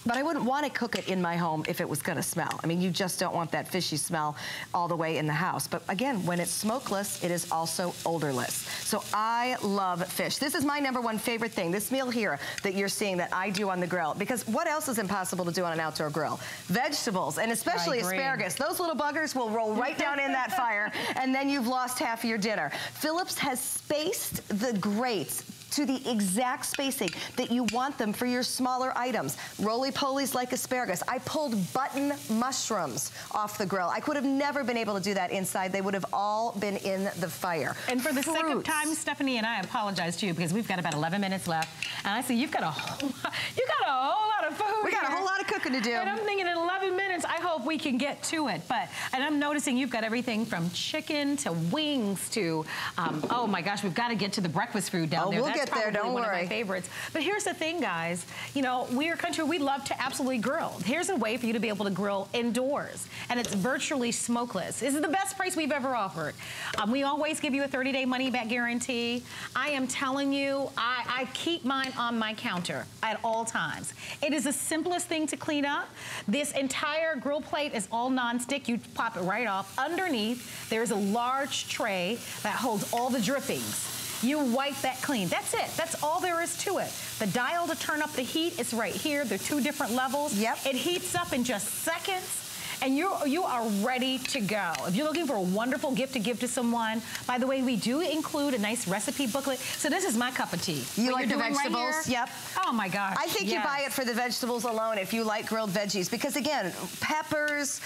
But I wouldn't want to cook it in my home if it was going to smell. I mean, you just don't want that fishy smell all the way in the house. But again, when it's smokeless, it is also odorless. So I love fish. This is my #1 favorite thing, this meal here that you're seeing that I do on the grill. Because what else is impossible to do on an outdoor grill? Vegetables, and especially asparagus. Those little buggers will roll right down in that fire, and then you've lost half of your dinner. Phillips has spaced the grates to the exact spacing that you want them for your smaller items. Roly-polies like asparagus. I pulled button mushrooms off the grill. I could have never been able to do that inside. They would have all been in the fire. And for the sake of time, Stephanie, and I apologize to you because we've got about 11 minutes left. And I see you've got a whole lot of food. We got a whole lot of cooking to do. And I'm thinking in 11 minutes, I hope we can get to it. And I'm noticing you've got everything from chicken to wings to, oh my gosh, we've got to get to the breakfast food down there. We'll get there, don't worry. One of my favorites. But here's the thing, guys. You know, we're a country, we love to absolutely grill. Here's a way for you to be able to grill indoors. And it's virtually smokeless. This is the best price we've ever offered. We always give you a 30-day money-back guarantee. I am telling you, I keep mine on my counter at all times. It is the simplest thing to clean up. This entire grill plate is all non-stick. You pop it right off. Underneath, there's a large tray that holds all the drippings. You wipe that clean. That's it. That's all there is to it. The dial to turn up the heat is right here. They're 2 different levels. Yep. It heats up in just seconds. And you are ready to go. If you're looking for a wonderful gift to give to someone, by the way, we do include a nice recipe booklet. So this is my cup of tea. You like the vegetables? Right, yep. Oh my gosh. I think you buy it for the vegetables alone if you like grilled veggies. Because again, peppers,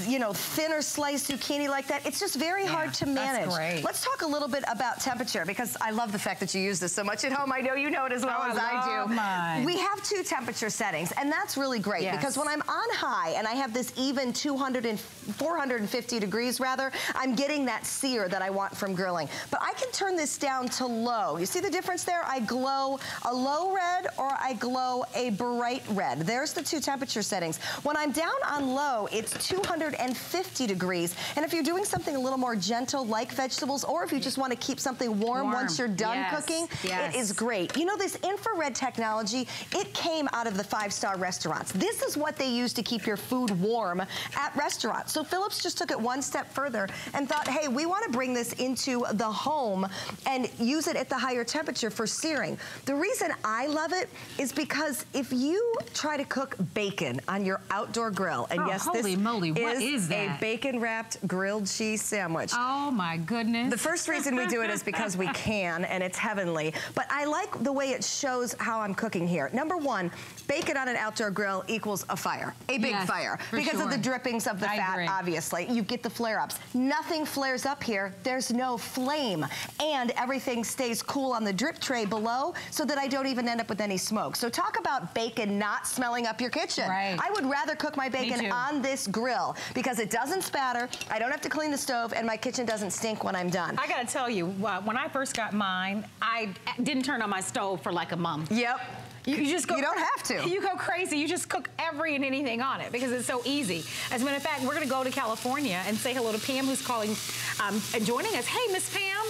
you know, thinner sliced zucchini like that, it's just very hard to manage. That's great. Let's talk a little bit about temperature because I love the fact that you use this so much at home. I know you know it as well as I do. Mine. We have 2 temperature settings, and that's really great because when I'm on high and I have this even 450 degrees rather, I'm getting that sear that I want from grilling. But I can turn this down to low. You see the difference there? I glow a low red or I glow a bright red. There's the 2 temperature settings. When I'm down on low, it's 250 degrees. And if you're doing something a little more gentle like vegetables, or if you just want to keep something warm once you're done cooking, it is great. You know, this infrared technology, it came out of the 5-star restaurants. This is what they use to keep your food warm at restaurants. So Phillips just took it one step further and thought, hey, we want to bring this into the home and use it at the higher temperature for searing. The reason I love it is because if you try to cook bacon on your outdoor grill, and yes, this is a bacon-wrapped grilled cheese sandwich. Oh my goodness. The first reason we do it is because we can, and it's heavenly. But I like the way it shows how I'm cooking here. Number 1, bacon on an outdoor grill equals a fire, a big fire, because of the drippings of the fat, obviously. You get the flare-ups. Nothing flares up here. There's no flame. And everything stays cool on the drip tray below so that I don't even end up with any smoke. So talk about bacon not smelling up your kitchen. I would rather cook my bacon on this grill because it doesn't spatter, I don't have to clean the stove, and my kitchen doesn't stink when I'm done. I gotta tell you, when I first got mine, I didn't turn on my stove for like a month. Yep. You just go. You don't have to. You go crazy. You just cook every and anything on it because it's so easy. As a matter of fact, we're going to go to California and say hello to Pam, who's calling and joining us. Hey, Miss Pam.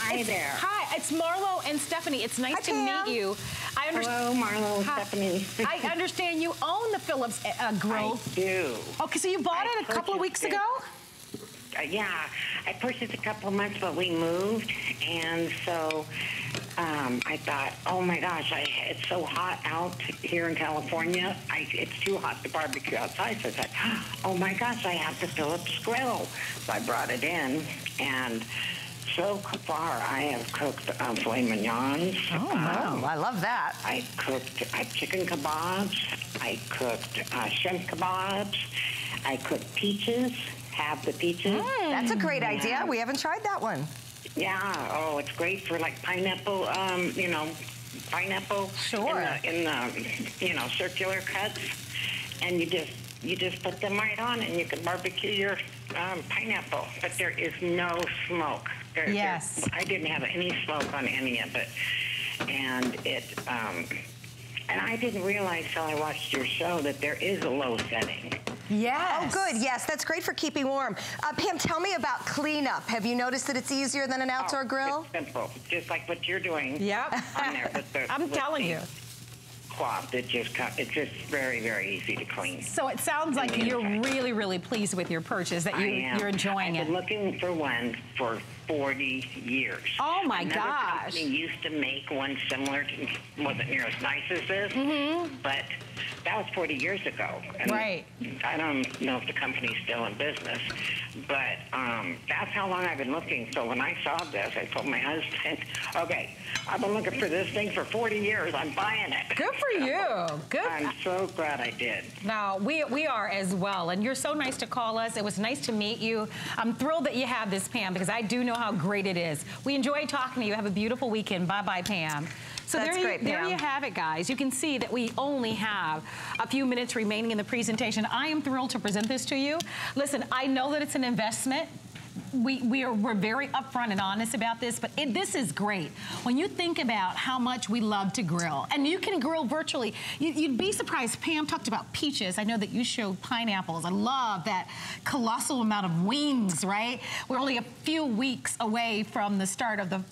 Hi there. Hi, it's Marlo and Stephanie. It's nice to meet you. Hello, Marlo and Stephanie. I understand you own the Phillips grill. I do. Okay, so you bought it a couple of weeks ago? Yeah, I purchased a couple of months, but we moved, and so I thought, oh my gosh, it's so hot out here in California. It's too hot to barbecue outside. So I thought, oh my gosh, I have the Phillips grill. So I brought it in, and so far I have cooked filet mignons. Oh wow, I love that. I cooked chicken kebabs. I cooked shrimp kebabs. I cooked peaches, have the peaches. That's a great idea. We haven't tried that one. Yeah. Oh, it's great for like pineapple. You know, pineapple. Sure. In the you know, circular cuts, and you just put them right on, and you can barbecue your pineapple. But there is no smoke. Yes. I didn't have any smoke on any of it, and it. And I didn't realize till I watched your show that there is a low setting. Yes. Oh, good. Yes, that's great for keeping warm. Pam, tell me about cleanup. Have you noticed that it's easier than an outdoor grill? It's simple, just like what you're doing. Yep. On there with the, I'm telling you. Cloth. It's just very, very easy to clean. So it sounds like you're really, really pleased with your purchase, that you're enjoying it. I've been looking for one for 40 years. Oh my Another gosh. company used to make one similar to, wasn't near as nice as this, but that was 40 years ago. And right. I don't know if the company's still in business, but that's how long I've been looking. So when I saw this, I told my husband, okay, I've been looking for this thing for 40 years. I'm buying it. Good for you. Good. I'm so glad I did. No, we are as well. And you're so nice to call us. It was nice to meet you. I'm thrilled that you have this, Pam, because I do know how great it is. We enjoyed talking to you. Have a beautiful weekend. Bye-bye, Pam. So there you have it, guys. You can see that we only have a few minutes remaining in the presentation. I am thrilled to present this to you. Listen, I know that it's an investment. We're very upfront and honest about this, but this is great. When you think about how much we love to grill, and you can grill virtually, you'd be surprised. Pam talked about peaches. I know that you showed pineapples. I love that colossal amount of wings, right? We're only a few weeks away from the start of the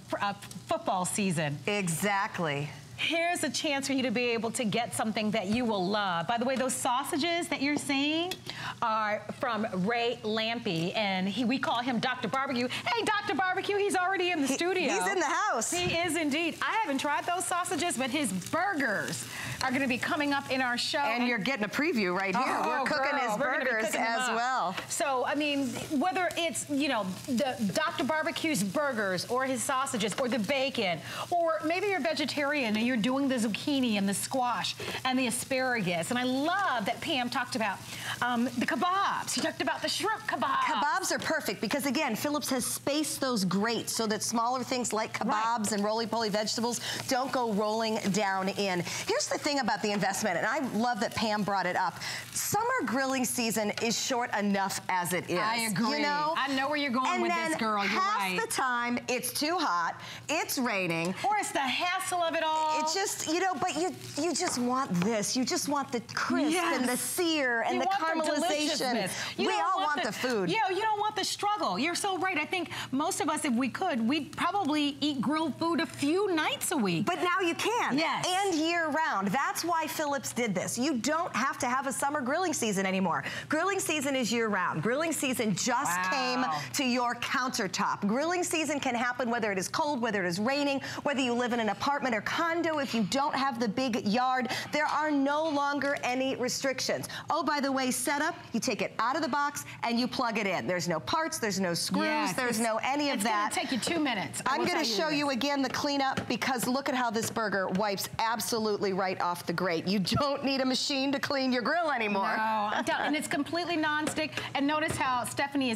football season. Exactly. Here's a chance for you to be able to get something that you will love. By the way, those sausages that you're seeing are from Ray Lampe, and we call him Dr. Barbecue. Hey, Dr. Barbecue, he's already in the studio. He's in the house. He is indeed. I haven't tried those sausages, but his burgers are going to be coming up in our show. And you're getting a preview right here. We're cooking his burgers as well. So, I mean, whether it's, you know, the Dr. Barbecue's burgers or his sausages or the bacon, or maybe you're vegetarian and you're doing the zucchini and the squash and the asparagus. And I love that Pam talked about the kebabs. She talked about the shrimp kebabs. Kebabs are perfect because, again, Phillips has spaced those grates so that smaller things like kebabs and roly-poly vegetables don't go rolling down in. Here's the thing about the investment, and I love that Pam brought it up. Summer grilling season is short enough as it is. I agree. You know? I know where you're going with this, girl. You're right. Half the time, it's too hot, it's raining. Or it's the hassle of it all. It's just, you know, but you just want this. You just want the crisp and the sear and the caramelization. We all want the food. Yeah, you don't want the struggle. You're so right. I think most of us, if we could, we'd probably eat grilled food a few nights a week. But now you can. Yes. And year round. That's why Phillips did this. You don't have to have a summer grilling season anymore. Grilling season is year round. Grilling season just came to your countertop. Grilling season can happen whether it is cold, whether it is raining, whether you live in an apartment or condo. If you don't have the big yard, there are no longer any restrictions. Oh, by the way, setup, you take it out of the box and you plug it in. There's no parts, there's no screws, there's no any of that. It's gonna take you 2 minutes. I'm gonna show you again the cleanup because look at how this burger wipes absolutely right off the grate. You don't need a machine to clean your grill anymore. No, and it's completely nonstick. And notice how Stephanie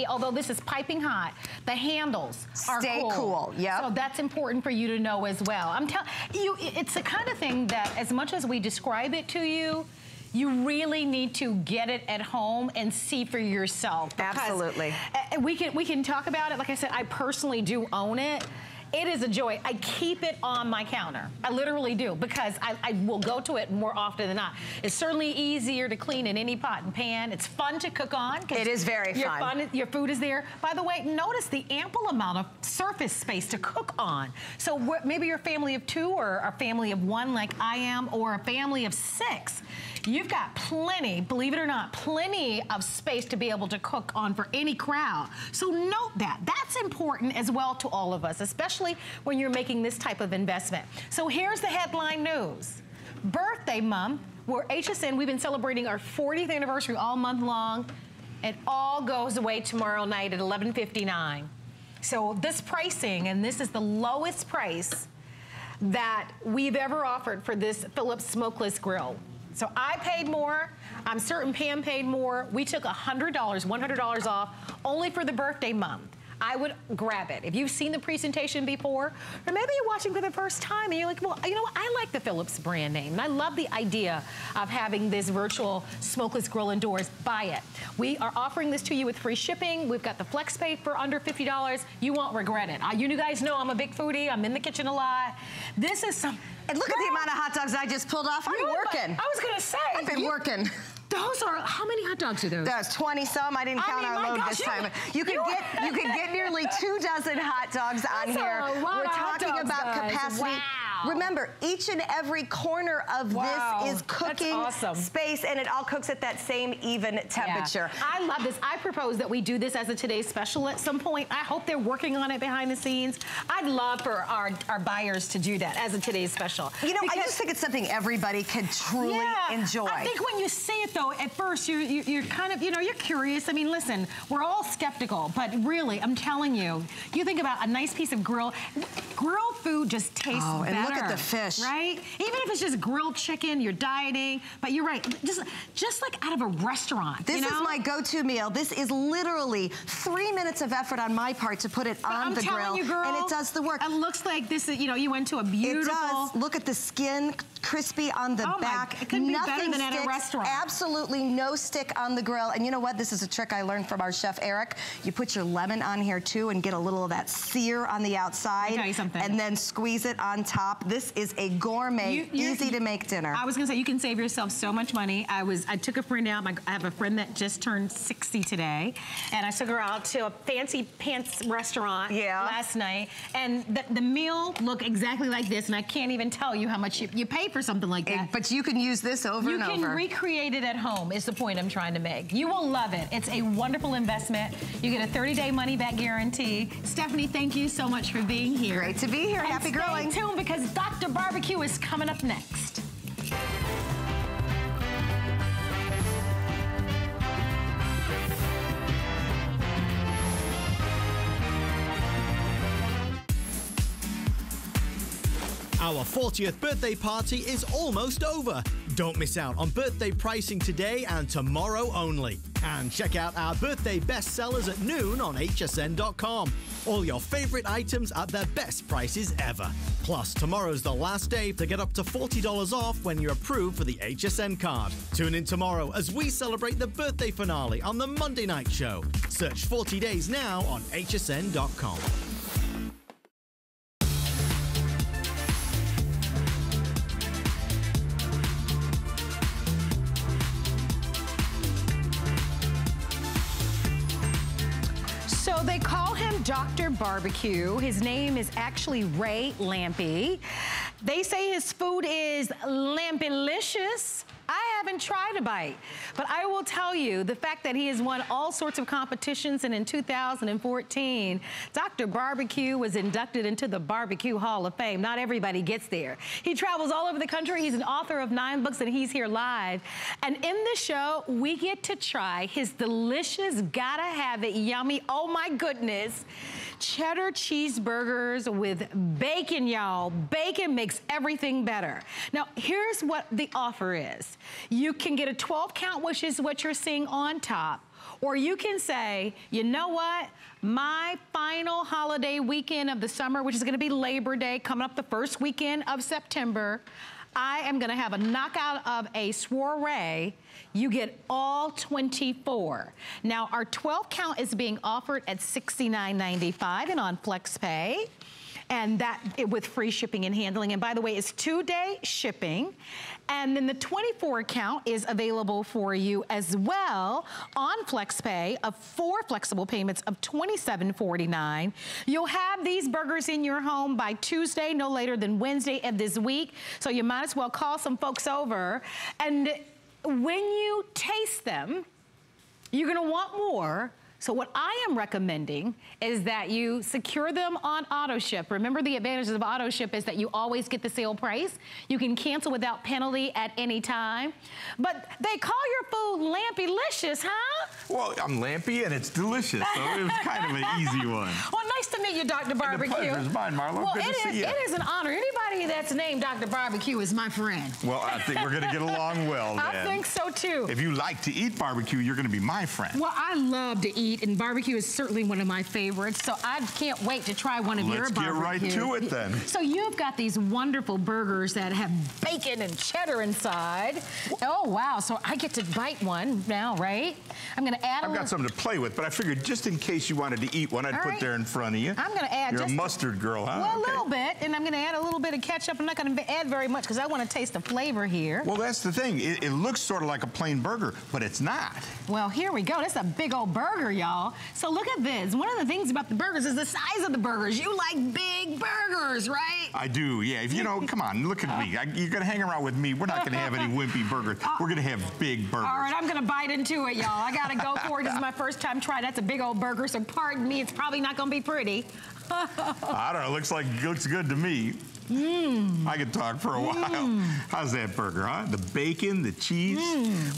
although this is piping hot, the handles stay cool. Yeah. So that's important for you to know as well. I'm telling you, it's the kind of thing that as much as we describe it to you, you really need to get it at home and see for yourself. Absolutely. We can talk about it. Like I said, I personally do own it. It is a joy. I keep it on my counter. I literally do because I will go to it more often than not. It's certainly easier to clean in any pot and pan. It's fun to cook on. It is very fun. Your food is there. By the way, notice the ample amount of surface space to cook on. So maybe you're a family of 2 or a family of 1 like I am, or a family of 6. You've got plenty, believe it or not, plenty of space to be able to cook on for any crowd. So note that. That's important as well to all of us, especially when you're making this type of investment. So here's the headline news. Birthday month. We're HSN. We've been celebrating our 40th anniversary all month long. It all goes away tomorrow night at 11:59. So this pricing, and this is the lowest price that we've ever offered for this Phillips smokeless grill. So I paid more. I'm certain Pam paid more. We took $100, $100 off only for the birthday month. I would grab it. If you've seen the presentation before, or maybe you're watching for the first time and you're like, well, you know what? I like the Phillips brand name. And I love the idea of having this virtual smokeless grill indoors. Buy it. We are offering this to you with free shipping. We've got the flex pay for under $50. You won't regret it. You guys know I'm a big foodie. I'm in the kitchen a lot. This is some... And look at the amount of hot dogs I just pulled off. I'm working. I was going to say. I've been working. Those are, how many hot dogs are those? There's 20 some. I didn't count our load this time. You can get nearly 2 dozen hot dogs on here. We're talking about capacity. Wow. Remember, each and every corner of this is cooking space, and it all cooks at that same even temperature. Yeah. I love this. I propose that we do this as a Today's Special at some point. I hope they're working on it behind the scenes. I'd love for our buyers to do that as a Today's Special. You know, I just think it's something everybody can truly enjoy. I think when you see it, though, at first, you're kind of, you know, you're curious. I mean, listen, we're all skeptical, but really, I'm telling you, you think about a nice piece of grilled food just tastes better. And look at the fish. Right? Even if it's just grilled chicken, you're dieting, but you're right, just like out of a restaurant. This is my go-to meal. This is literally 3 minutes of effort on my part to put it on the grill, and it does the work. It looks like this is, you know, you went to a beautiful... It does. Look at the skin, crispy on the back. It couldn't be better than at a restaurant. Absolutely no stick on the grill. And you know what? This is a trick I learned from our chef, Eric. You put your lemon on here, too, and get a little of that sear on the outside. Let me tell you something. And then squeeze it on top. This is a gourmet, easy-to-make dinner. I was going to say, you can save yourself so much money. I took a friend out. I have a friend that just turned 60 today, and I took her out to a fancy pants restaurant last night, and the meal looked exactly like this, and I can't even tell you how much you pay for something like that. But you can use this over and over. You can recreate it at home, is the point I'm trying to make. You will love it. It's a wonderful investment. You get a 30-day money-back guarantee. Stephanie, thank you so much for being here. Great to be here. And happy grilling. Stay tuned because Dr. Barbecue is coming up next. Our 40th birthday party is almost over. Don't miss out on birthday pricing today and tomorrow only. And check out our birthday bestsellers at noon on hsn.com. All your favorite items at their best prices ever. Plus, tomorrow's the last day to get up to $40 off when you're approved for the HSN card. Tune in tomorrow as we celebrate the birthday finale on the Monday Night Show. Search 40 Days now on hsn.com. So they call him Dr. Barbecue. His name is actually Ray Lampe. They say his food is Lampelicious. I haven't tried a bite, but I will tell you the fact that he has won all sorts of competitions, and in 2014, Dr. Barbecue was inducted into the Barbecue Hall of Fame. Not everybody gets there. He travels all over the country. He's an author of 9 books, and he's here live. And in the show, we get to try his delicious, gotta have it, yummy, oh my goodness, cheddar cheeseburgers with bacon, y'all. Bacon makes everything better. Now, here's what the offer is. You can get a 12 count, which is what you're seeing on top, or you can say, you know what? My final holiday weekend of the summer, which is gonna be Labor Day, coming up the first weekend of September, I am gonna have a knockout of a soiree. You get all 24. Now, our 12 count is being offered at $69.95 and on FlexPay. And that with free shipping and handling. And by the way, it's 2-day shipping. And then the 24 count is available for you as well on FlexPay of 4 flexible payments of $27.49. You'll have these burgers in your home by Tuesday, no later than Wednesday of this week. So you might as well call some folks over. And when you taste them, you're gonna want more. So what I am recommending is that you secure them on auto ship. Remember, the advantages of auto ship is that you always get the sale price. You can cancel without penalty at any time. But they call your food Lampelicious, huh? Well, I'm Lampy, and it's delicious, so it was kind of an easy one. Well, nice to meet you, Dr. Barbecue. And the pleasure's mine, Marlo. Well, Good to see you. It is an honor. Anybody that's named Dr. Barbecue is my friend. Well, I think we're going to get along well, then. I think so, too. If you like to eat barbecue, you're going to be my friend. Well, I love to eat, and barbecue is certainly one of my favorites, so I can't wait to try one of your barbecue. Let's get right to it, then. So you've got these wonderful burgers that have bacon and cheddar inside. Oh, wow. So I get to bite one now, right? I'm going to add I've got something to play with, but I figured just in case you wanted to eat one, I'd put there in front of you. I'm going to add You're a mustard girl, huh? Well, a little bit, and I'm going to add a little bit of ketchup. I'm not going to add very much because I want to taste the flavor here. Well, that's the thing. It looks sort of like a plain burger, but it's not. Well, here we go. That's a big old burger, y'all. So look at this. One of the things about the burgers is the size of the burgers. You like big burgers, right? I do, yeah. If you know, come on, look at me. You're going to hang around with me. We're not going to have any wimpy burgers. We're going to have big burgers. All right, I'm going to bite into it, y'all. I got to go for it. This is my first time trying. That's a big old burger, so pardon me. It's probably not going to be pretty. I don't know. Looks good to me. I could talk for a while. How's that burger, huh? The bacon, the cheese.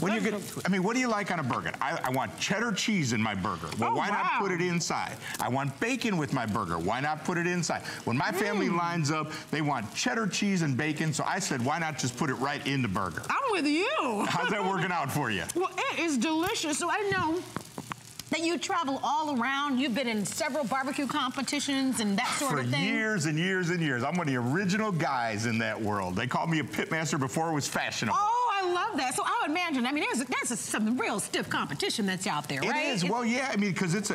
When you get, I mean, what do you like on a burger? I want cheddar cheese in my burger. Well, why not put it inside? I want bacon with my burger. Why not put it inside? When my family lines up, they want cheddar cheese and bacon, so I said, why not just put it right in the burger? I'm with you. How's that working out for you? Well, it is delicious. So I know that you travel all around. You've been in several barbecue competitions and that sort of thing. For years and years and years. I'm one of the original guys in that world. They called me a pitmaster before it was fashionable. Oh, I love that. So I would imagine, I mean, there's some real stiff competition that's out there, right? It is. Well, yeah, I mean, because it's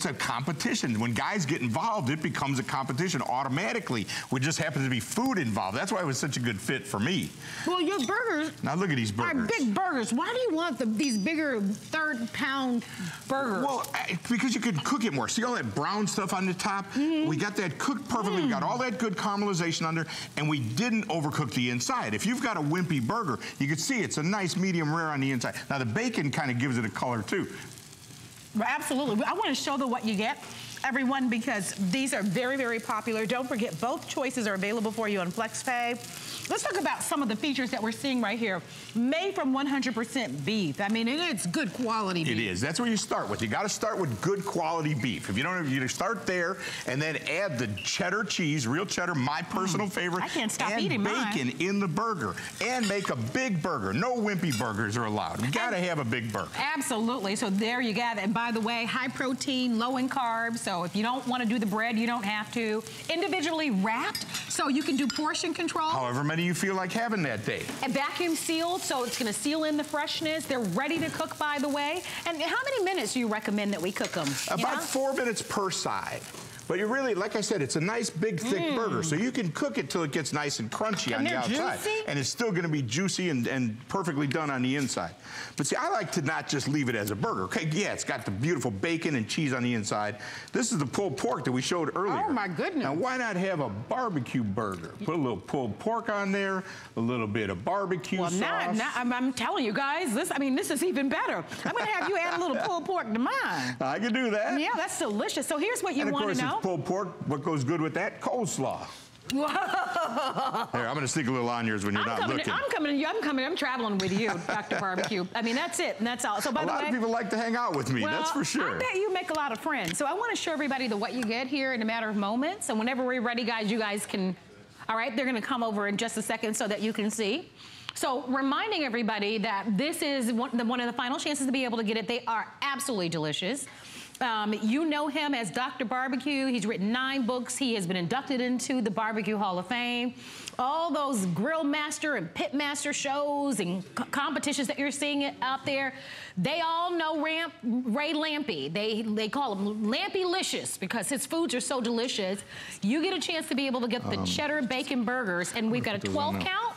a competition. When guys get involved, it becomes a competition automatically. It just happens to be food involved. That's why it was such a good fit for me. Well, your burgers. Now look at these burgers. Are big burgers. Why do you want these bigger third-pound burgers? Well, because you can cook it more. See all that brown stuff on the top? We got that cooked perfectly. We got all that good caramelization under, and we didn't overcook the inside. If you've got a wimpy burger, you can see it's a nice medium rare on the inside. Now the bacon kind of gives it a color too. Absolutely. I want to show what you get, everyone, because these are very, very popular. Don't forget, both choices are available for you on FlexPay. Let's talk about some of the features that we're seeing right here. Made from 100% beef. I mean, it's good quality beef. It is. That's where you start with. You got to start with good quality beef. If you don't, you start there and then add the cheddar cheese, real cheddar, my personal favorite. I can't stop eating mine. And bacon in the burger. And make a big burger. No wimpy burgers are allowed. You got to have a big burger. Absolutely. So there you got it. And by the way, high protein, low in carbs. So if you don't want to do the bread, you don't have to. Individually wrapped, so you can do portion control. However many you feel like having that day. And vacuum sealed, so it's going to seal in the freshness. They're ready to cook, by the way. And how many minutes do you recommend that we cook them? About 4 minutes per side. But you really, like I said, it's a nice, big, thick burger. So you can cook it till it gets nice and crunchy on the outside. Juicy? And it's still going to be juicy and perfectly done on the inside. But see, I like to not just leave it as a burger. Okay, yeah, it's got the beautiful bacon and cheese on the inside. This is the pulled pork that we showed earlier. Oh, my goodness. Now, why not have a barbecue burger? Put a little pulled pork on there, a little bit of barbecue sauce. Now, I'm telling you guys, this is even better. I'm going to have you add a little pulled pork to mine. I can do that. Yeah, that's delicious. So here's what you want to know. And of course, it's pulled pork. What goes good with that? Coleslaw. Whoa. Here, I'm going to stick a little on yours when you're not looking. I'm traveling with you, Dr. Barbecue. I mean, that's it, and that's all. So by the way, a lot of people like to hang out with me, that's for sure. I bet you make a lot of friends. So I want to show everybody what you get here in a matter of moments. And whenever we're ready, guys, you guys can, all right, they're going to come over in just a second so that you can see. So reminding everybody that this is one of the final chances to be able to get it. They are absolutely delicious. You know him as Dr. Barbecue. He's written 9 books. He has been inducted into the Barbecue Hall of Fame. All those grill master and pit master shows and competitions that you're seeing out there, they all know Ray Lampy. They call him Lampy-licious because his foods are so delicious. You get a chance to be able to get the cheddar bacon burgers, and we've got a 12 count.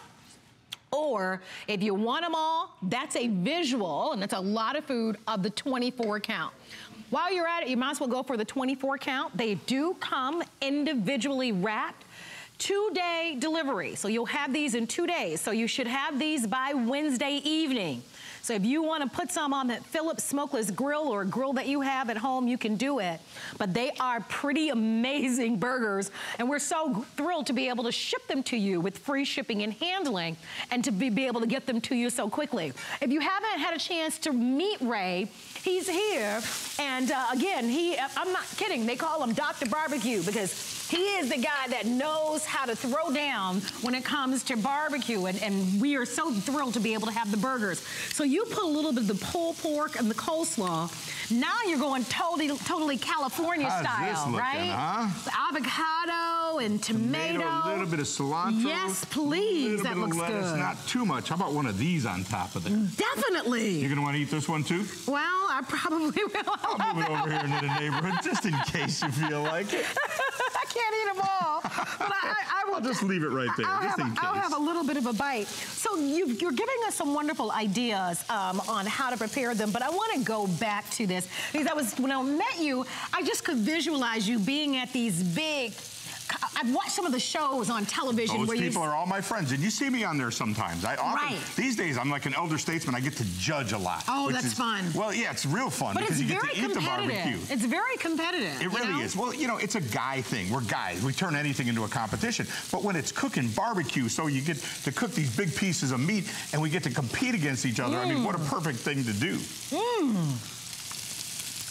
Or if you want them all, that's a visual, and that's a lot of food, of the 24 count. While you're at it, you might as well go for the 24 count. They do come individually wrapped. 2-day delivery. So you'll have these in 2 days. So you should have these by Wednesday evening. So if you want to put some on that Phillips smokeless grill or a grill that you have at home, you can do it. But they are pretty amazing burgers, and we're so thrilled to be able to ship them to you with free shipping and handling, and to be able to get them to you so quickly. If you haven't had a chance to meet Ray, he's here, and again, I'm not kidding, they call him Dr. Barbecue because he is the guy that knows how to throw down when it comes to barbecue, and we are so thrilled to be able to have the burgers. So you put a little bit of the pulled pork and the coleslaw. Now you're going totally California style, right? Huh? Avocado and tomato. A little bit of cilantro. Yes, please. That looks good. Not too much. How about one of these on top of it? Definitely. You're gonna want to eat this one too? Well, I probably will. I'll move it over here into the neighborhood just in case you feel like it. I can't eat them all, but I will. I'll just leave it right there, just in case. I'll have a little bit of a bite. So you're giving us some wonderful ideas on how to prepare them, but I want to go back to this because when I met you, I just could visualize you being at these big. I've watched some of the shows on television. Those people are all my friends, and you see me on there sometimes. These days, I'm like an elder statesman. I get to judge a lot. Oh, that's fun. Well, yeah, it's real fun because you get to eat the barbecue. It's very competitive. It really is. Well, you know, it's a guy thing. We're guys. We turn anything into a competition. But when it's cooking barbecue, so you get to cook these big pieces of meat, and we get to compete against each other. I mean, what a perfect thing to do.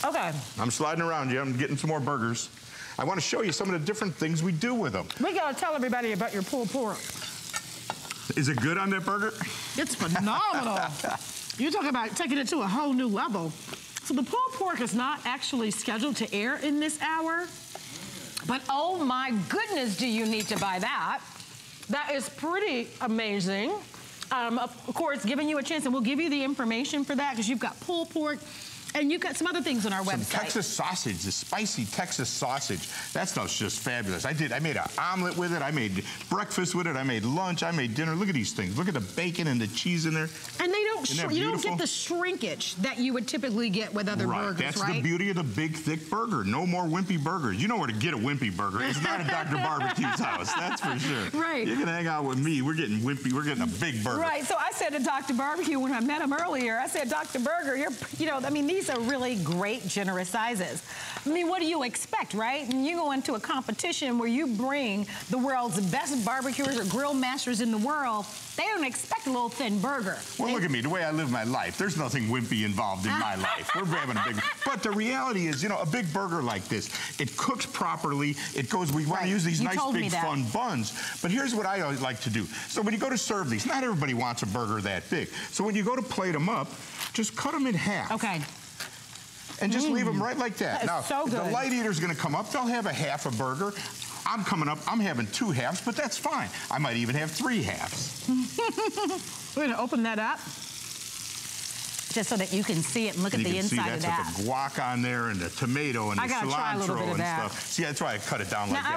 Okay. I'm sliding around you. I'm getting some more burgers. I want to show you some of the different things we do with them. We got to tell everybody about your pulled pork. Is it good on that burger? It's phenomenal. You talk about taking it to a whole new level. So the pulled pork is not actually scheduled to air in this hour, but oh my goodness, do you need to buy that. That is pretty amazing. Of course, giving you a chance, and we'll give you the information for that because you've got pulled pork. And you've got some other things on our website. Some Texas sausage, the spicy Texas sausage. That stuff's just fabulous. I made an omelet with it. I made breakfast with it. I made lunch. I made dinner. Look at these things. Look at the bacon and the cheese in there. And they don't, you don't get the shrinkage that you would typically get with other burgers, That's the beauty of the big, thick burger. No more wimpy burgers. You know where to get a wimpy burger. It's not at Dr. Barbecue's house. That's for sure. Right. You can hang out with me. We're getting wimpy. We're getting a big burger. Right. So I said to Dr. Barbecue when I met him earlier, I said, Dr. Burger, these are really great, generous sizes. I mean, what do you expect, right? And you go into a competition where you bring the world's best barbecuers or grill masters in the world, they don't expect a little thin burger. Well, look at me, the way I live my life. There's nothing wimpy involved in my life. We're having a big, but the reality is, a big burger like this, it cooks properly. It goes, we want to use these nice, big, fun buns. But here's what I always like to do. So when you go to serve these, not everybody wants a burger that big. So when you go to plate them up, just cut them in half. Okay. And just leave them right like that. Now, so the light eater's going to come up. They'll have a half a burger. I'm coming up. I'm having 2 halves, but that's fine. I might even have 3 halves. We're going to open that up just so that you can see it and look at the inside of that. That's with the guac on there and the tomato and the cilantro and stuff. See, that's why I cut it down like that.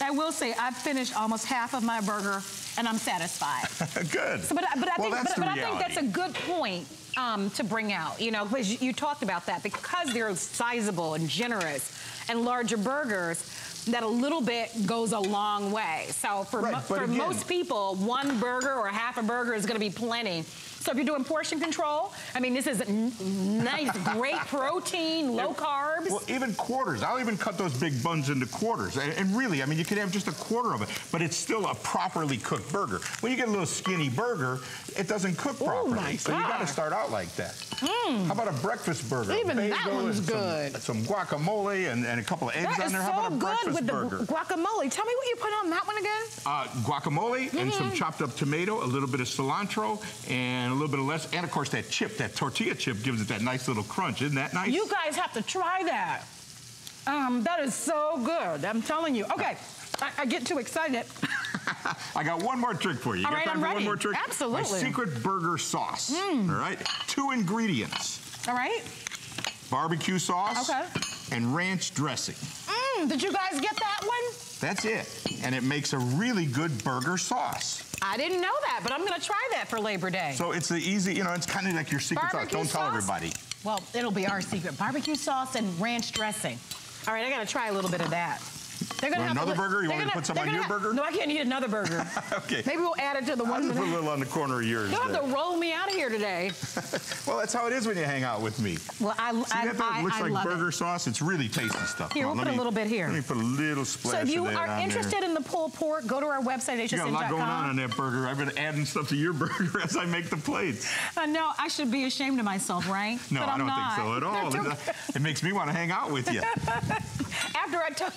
I will say, I've finished almost half of my burger, and I'm satisfied. Good. So, but I think that's a good point to bring out, because you talked about that, because they're sizable and generous and larger burgers, that a little bit goes a long way. So for most people, 1 burger or half a burger is going to be plenty. So if you're doing portion control, I mean, this is nice, great protein, low carbs. Well, even quarters. I'll even cut those big buns into quarters. And really, I mean, you could have just a quarter of it, but it's still a properly cooked burger. When you get a little skinny burger, it doesn't cook properly. So you got to start out like that. How about a breakfast burger? Even that one's good. Some guacamole and a couple of eggs on there. How about a breakfast burger? Guacamole. Tell me what you put on that one again. Guacamole and some chopped up tomato, a little bit of cilantro, and a little bit of less, and of course that chip, that tortilla chip, gives it that nice little crunch. Isn't that nice? You guys have to try that. That is so good. I'm telling you. Okay, I get too excited. I got one more trick for you. All right, I'm ready. One more trick? Absolutely. My secret burger sauce. All right, 2 ingredients. All right. Barbecue sauce. Okay. And ranch dressing. Did you guys get that one? That's it. And it makes a really good burger sauce. I didn't know that, but I'm going to try that for Labor Day. So it's the easy, it's kind of like your secret sauce. Don't tell everybody. Well, it'll be our secret. Barbecue sauce and ranch dressing. All right, I got to try a little bit of that. They're gonna have another burger? You want me to put some on your burger? No, I can't eat another burger. Okay. Maybe we'll add it to the one. I'll just put a little on the corner of yours. You'll have to roll me out of here today. Well, that's how it is when you hang out with me. Well, See that looks like burger sauce? It's really tasty stuff. Here, we'll put a little bit here. Let me put a little splash of that on there. So if you are interested in the pulled pork, go to our website, HSN.com. You got a lot going on that burger. I've been adding stuff to your burger as I make the plates. I know. I should be ashamed of myself, right? No, but I don't think so at all. It makes me want to hang out with you. After I took...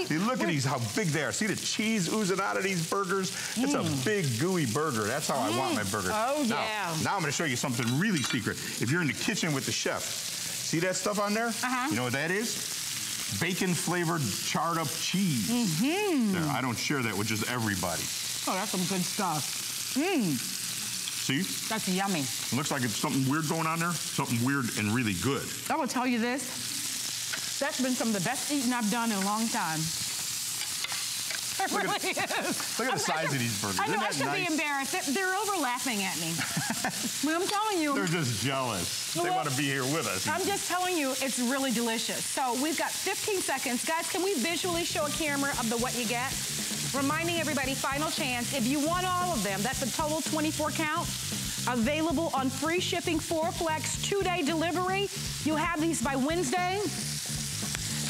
See, look at these, how big they are. See the cheese oozing out of these burgers? It's a big, gooey burger. That's how I want my burger. Oh, yeah. Now I'm going to show you something really secret. If you're in the kitchen with the chef, see that stuff on there? You know what that is? Bacon-flavored charred up cheese. There, I don't share that with just everybody. Oh, that's some good stuff. See? That's yummy. Looks like it's something weird going on there. Something weird and really good. I will tell you this. That's been some of the best eating I've done in a long time. It really is. Look at the size of these burgers. I know, I should be embarrassed. They're overlapping at me. Well, I'm telling you. They're just jealous. They want to be here with us. I'm just telling you, it's really delicious. So we've got 15 seconds. Guys, can we visually show a camera of what you get? Reminding everybody, final chance. If you want all of them, that's a total 24 count. Available on free shipping, 4 flex, 2-day delivery. You'll have these by Wednesday.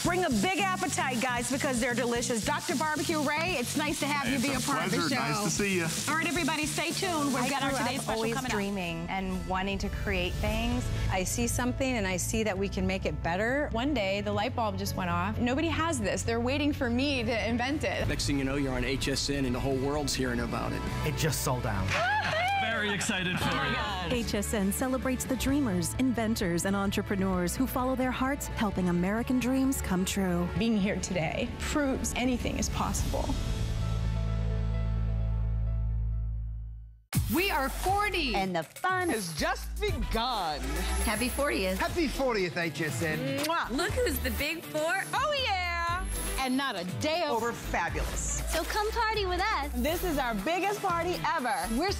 Bring a big appetite, guys, because they're delicious. Dr. Barbecue Ray, it's nice to have you be a part of the show. Nice to see you. All right, everybody, stay tuned. We've got our today's special coming up. Always dreaming and wanting to create things. I see something and I see that we can make it better. One day, the light bulb just went off. Nobody has this. They're waiting for me to invent it. Next thing you know, you're on HSN and the whole world's hearing about it. It just sold out. Very excited for you. HSN celebrates the dreamers, inventors, and entrepreneurs who follow their hearts, helping American dreams come true. Being here today proves anything is possible. We are 40. And the fun has just begun. Happy 40th. Happy 40th, HSN. Mwah. Look who's the big 4. Oh, yeah. And not a day over. Fabulous. So come party with us. This is our biggest party ever. We're